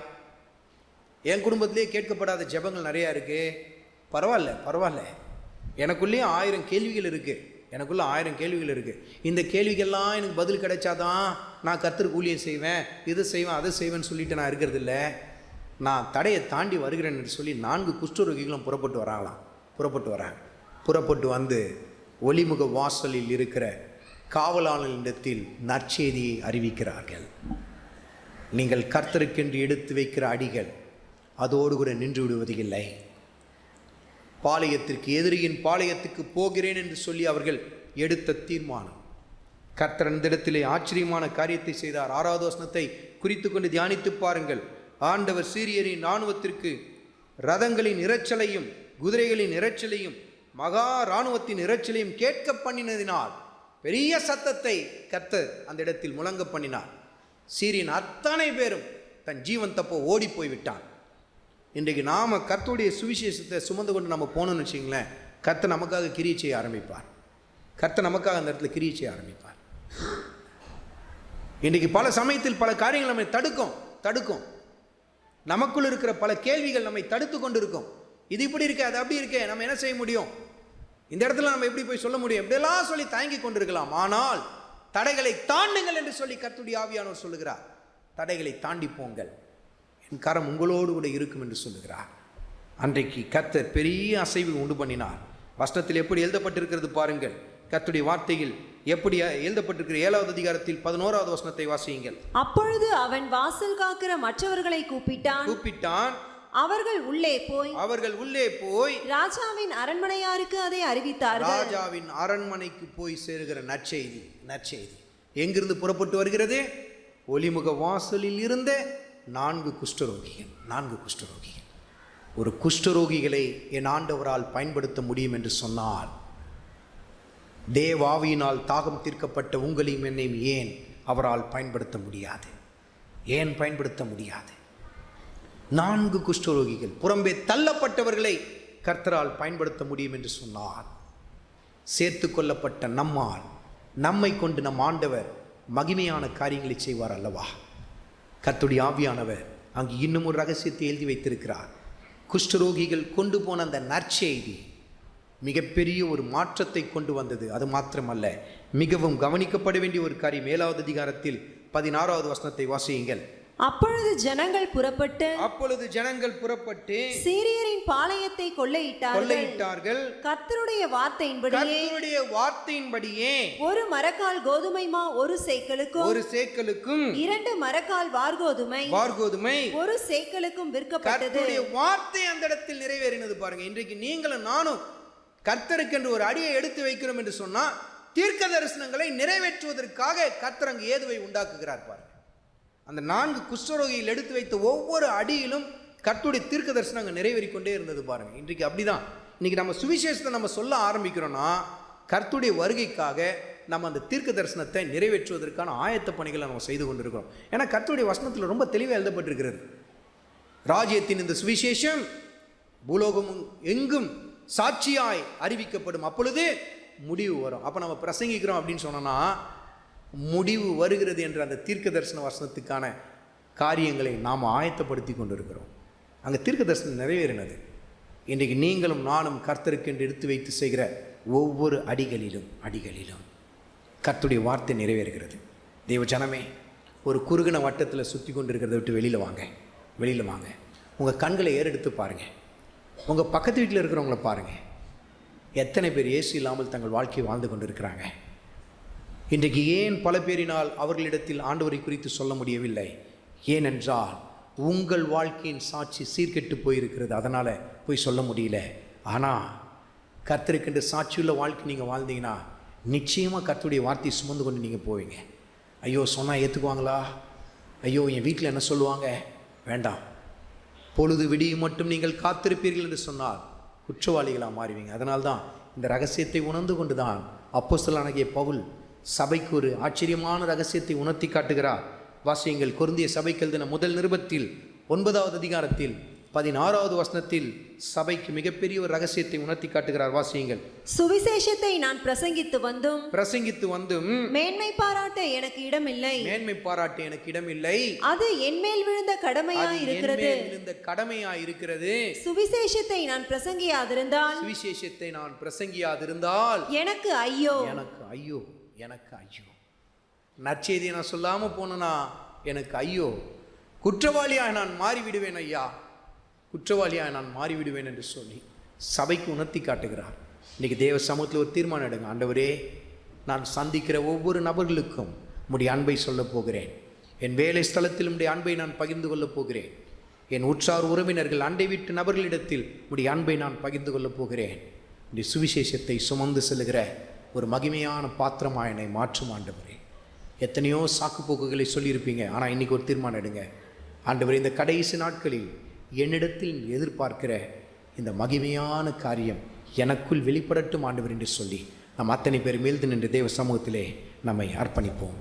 என் குடும்பத்திலே கேட்கப்படாத ஜெபங்கள் நிறையா இருக்கு, பரவாயில்ல, எனக்குள்ளேயும் 1000 கேள்விகள் இருக்கு. இந்த கேள்விகள்லாம் எனக்கு பதில் கிடைச்சாதான் நான் கர்த்தருக்கு ஊழியம் செய்வேன், இது செய்வேன், அதை செய்வேன்னு சொல்லிட்டு நான் இருக்கிறது இல்லை. நான் தடையை தாண்டி வருகிறேன் என்று சொல்லி 4 குஷ்டரோகிகளும் புறப்பட்டு வந்து ஒலிமுக வாசலில் இருக்கிற காவலாளர்களிடத்தில் நற்செய்தியை அறிவிக்கிறார்கள். நீங்கள் கர்த்தருக்கென்று எடுத்து வைக்கிற அடிகள் அதோடு கூட நின்று விடுவது இல்லை. பாளையத்திற்கு, எதிரியின் பாளையத்துக்கு போகிறேன் என்று சொல்லி அவர்கள் எடுத்த தீர்மானம். கர்த்தர் அந்த இடத்திலே ஆச்சரியமான காரியத்தை செய்தார். 6வது வசனத்தை குறித்து கொண்டு தியானித்து பாருங்கள். ஆண்டவர் சீரியரின் இராணுவத்திற்கு ரதங்களின் இரைச்சலையும் குதிரைகளின் இரைச்சலையும் மகா இராணுவத்தின் இரைச்சலையும் கேட்க பண்ணினதினால் பெரிய சத்தத்தை கர்த்தர் அந்த இடத்தில் முழங்க பண்ணினார். சீரியன் அத்தனை பேரும் தன் ஜீவன் தப்போ ஓடி போய்விட்டான். இன்றைக்கு நாம் கர்த்தருடைய சுவிசேஷத்தை சுமந்து கொண்டு நம்ம போனோம்னு வச்சிங்களேன், கர்த்தர் நமக்காக கிரியை செய்ய ஆரம்பிப்பார். அந்த இடத்துல கிரியை செய்ய ஆரம்பிப்பார். இன்றைக்கு பல சமயத்தில் பல காரியங்கள் நம்மை தடுக்கும். நமக்குள் இருக்கிற பல கேள்விகள் நம்மை தடுத்து கொண்டு இருக்கும். இது இப்படி இருக்கே, அது அப்படி இருக்கே, நம்ம என்ன செய்ய முடியும், இந்த இடத்துல நம்ம எப்படி போய் சொல்ல முடியும், இப்படியெல்லாம் சொல்லி தயங்கி கொண்டிருக்கலாம். ஆனால் தடைகளை தாண்டுங்கள் என்று சொல்லி கர்த்தருடைய ஆவியானவர் சொல்லுகிறார். தடைகளை தாண்டி போங்கள், என் கரம் உங்களோடு கூட இருக்கும் என்று சொல்லுகிறார். அன்றைக்கு கர்த்தர் பெரிய அசைவு உண்டு பண்ணினார். வசனத்தில் எப்படி எழுதப்பட்டிருக்கிறது பாருங்கள். கர்த்தருடைய வார்த்தையில் எப்படி எழுதப்பட்டிருக்கிற 7வது அதிகாரத்தில் 11வது வசனத்தை வாசியுங்கள். அப்பொழுது அவன் வாசல் காக்கிற மற்றவர்களை கூப்பிட்டான். அவர்கள் உள்ளே போய் ராஜாவின் அரண்மனையாருக்கு அதை அறிவித்தார்கள். ராஜாவின் அரண்மனைக்கு போய் சேருகிற நற்செய்தி எங்கிருந்து புறப்பட்டு வருகிறது? ஒலிமுக வாசலில் இருந்த 4 குஷ்டரோகிகள். ஒரு குஷ்டரோகிகளை என் ஆண்டவரால் பயன்படுத்த முடியும் என்று சொன்னால், தேவாவியினால் தாகம் தீர்க்கப்பட்ட உங்களையும் என்னையும் ஏன் அவரால் பயன்படுத்த முடியாது? 4 குஷ்டரோகிகள், புறம்பே தள்ளப்பட்டவர்களை கர்த்தரால் பயன்படுத்த முடியும் என்று சொன்னார். சேர்த்து கொள்ளப்பட்ட நம்மை கொண்டு நம் ஆண்டவர் மகிமையான காரியங்களை செய்வார் அல்லவா? கர்த்தருடைய ஆவியானவர் அங்கு இன்னும் ஒரு ரகசியத்தை எழுதி வைத்திருக்கிறார். குஷ்டரோகிகள் கொண்டு போன அந்த நற்செய்தி மிகப்பெரிய ஒரு மாற்றத்தை கொண்டு வந்தது. அது மாத்திரமல்ல, மிகவும் கவனிக்கப்பட வேண்டிய ஒரு காரியம். 7வது அதிகாரத்தில் 16வது வசனத்தை வாசியுங்கள். அப்பொழுது ஜனங்கள் புறப்பட்டு சீரியரின் பாளையத்தை கொள்ளையிட்டார்கள். கர்த்தருடைய வார்த்தையின்படியே ஒரு மரக்கால் கோதுமை மா ஒரு சேக்கலுக்கும் 2 மரக்கால் வார்கோதுமை ஒரு சேக்கலுக்கும் விற்கப்பட்டது. கர்த்தருடைய வார்த்தை அந்த இடத்தில் நிறைவேறினது. பாருங்க, இன்றைக்கு நீங்களும் நானும் கர்த்தருக்கென்று ஒரு அடியை எடுத்து வைக்கிறோம் என்று சொன்னால் தீர்க்க தரிசனங்களை நிறைவேற்றுவதற்காக கர்த்தர் அங்கு ஏதுவை உண்டாக்குகிறார் பாருங்க. அந்த 4 குஷ்டரோகியில் எடுத்து வைத்த ஒவ்வொரு அடியிலும் கர்த்தருடைய தீர்க்க தரிசனம் அங்கே நிறைவேறி கொண்டே இருந்தது பாருங்க. இன்றைக்கு அப்படிதான். இன்னைக்கு நம்ம சுவிசேஷத்தை நம்ம சொல்ல ஆரம்பிக்கிறோம்னா கர்த்தருடைய வருகைக்காக நம்ம அந்த தீர்க்க தரிசனத்தை நிறைவேற்றுவதற்கான ஆயத்த பணிகளை நம்ம செய்து கொண்டிருக்கிறோம். ஏன்னா கர்த்தருடைய வசனத்தில் ரொம்ப தெளிவாக எழுதப்பட்டிருக்கிறது. ராஜ்யத்தின் இந்த சுவிசேஷம் பூலோகம் எங்கும் சாட்சியாய் அறிவிக்கப்படும், அப்பொழுது முடிவு வரும். அப்போ நம்ம பிரசங்கிக்கிறோம் அப்படின்னு சொன்னோன்னா முடிவு வருகிறது என்ற அந்த தீர்க்க தரிசன வசனத்துக்கான காரியங்களை நாம் ஆயத்தப்படுத்தி கொண்டிருக்கிறோம். அங்கே தீர்க்க தரிசனம் நிறைவேறினது. இன்றைக்கு நீங்களும் நானும் கர்த்தருக்கு என்று எடுத்து வைத்து செய்கிற ஒவ்வொரு அடிகளிலும் கர்த்தருடைய வார்த்தை நிறைவேறுகிறது. தேவ ஜனமே, ஒரு குறுகின வட்டத்தில் சுற்றி கொண்டிருக்கிறத விட்டு வெளியில் வாங்க. உங்கள் கண்களை ஏறெடுத்து பாருங்கள். உங்கள் பக்கத்து வீட்டில் இருக்கிறவங்கள பாருங்கள். எத்தனை பேர் இயேசு இல்லாமல் தங்கள் வாழ்க்கையை வாழ்ந்து கொண்டு இருக்கிறாங்க. இன்றைக்கு ஏன் பல பேரினால் அவர்களிடத்தில் ஆண்டவரை குறித்து சொல்ல முடியவில்லை? ஏனென்றால் உங்கள் வாழ்க்கையின் சாட்சி சீர்கெட்டு போயிருக்கிறது, அதனால் போய் சொல்ல முடியல. ஆனால் கர்த்தருக்கென்று சாட்சியுள்ள வாழ்க்கை நீங்கள் வாழ்ந்தீங்கன்னா நிச்சயமாக கர்த்தருடைய வார்த்தையை சுமந்து கொண்டு நீங்கள் போவீங்க. ஐயோ சொன்னால் ஏற்றுக்குவாங்களா, ஐயோ என் வீட்டில் என்ன சொல்லுவாங்க, வேண்டாம். பொழுது விடியும் மட்டும் நீங்கள் காத்திருப்பீர்கள் என்று சொன்னால் குற்றவாளிகளாக மாறுவீங்க. அதனால்தான் இந்த ரகசியத்தை உணர்ந்து கொண்டு தான் அப்போஸ்தலனாகிய பவுல் சபைக்கு ஒரு ஆச்சரியமான ரகசியத்தை உணர்த்தி காட்டுகிறார். வாசியுங்கள். கொரிந்திய சபைக்கு எழுதின முதல் நிருபத்தில் 9வது அதிகாரத்தில் 16வது வசனத்தில் சபைக்கு மிகப்பெரிய ஒரு ரகசியத்தை உணர்த்தி காட்டுகிறார். வாசியுங்கள். சுவிசேஷத்தை நான் பிரசங்கித்து வந்தும் மேன்மை பாராட்ட எனக்கு இடமில்லை. அது என்மேல் விழுந்த கடமையாய் இருக்கிறது. சுவிசேஷத்தை நான் பிரசங்கியாதிருந்தால் எனக்கு ஐயோ. நற்செய்தியை நான் சொல்லாமல் போனா எனக்கு ஐயோ. குற்றவாளியாக நான் மாறிவிடுவேன் ஐயா, குற்றவாளியாக நான் மாறிவிடுவேன் என்று சொல்லி சபைக்கு உணர்த்தி காட்டுகிறார். இன்றைக்கி தேவ சமூகத்தில் ஒரு தீர்மானம் எடுங்க. ஆண்டவரே, நான் சந்திக்கிற ஒவ்வொரு நபர்களுக்கும் உம்முடைய அன்பை சொல்லப் போகிறேன். என் வேலை ஸ்தலத்தில் உம்முடைய அன்பை நான் பகிர்ந்து கொள்ளப் போகிறேன். என் உற்றார் உறவினர்கள் அண்டை வீட்டு நபர்களிடத்தில் உம்முடைய அன்பை நான் பகிர்ந்து கொள்ளப் போகிறேன். உம்முடைய சுவிசேஷத்தை சுமந்து செல்லுகிற ஒரு மகிமையான பாத்திரமாக என்னை மாற்றும் ஆண்டவரே. எத்தனையோ சாக்கு போக்குகளை சொல்லியிருப்பீங்க, ஆனால் இன்றைக்கி ஒரு தீர்மானம் எடுங்க. ஆண்டவரே, இந்த கடைசி நாட்களில் என்னிடத்தில் எதிர்பார்க்கிற இந்த மகிமையான காரியம் எனக்குள் வெளிப்படட்டும் ஆண்டவர் என்று சொல்லி நாம் அத்தனை பேர் மீழ்ந்து நின்று தேவ சமூகத்திலே நம்மை அர்ப்பணிப்போம்.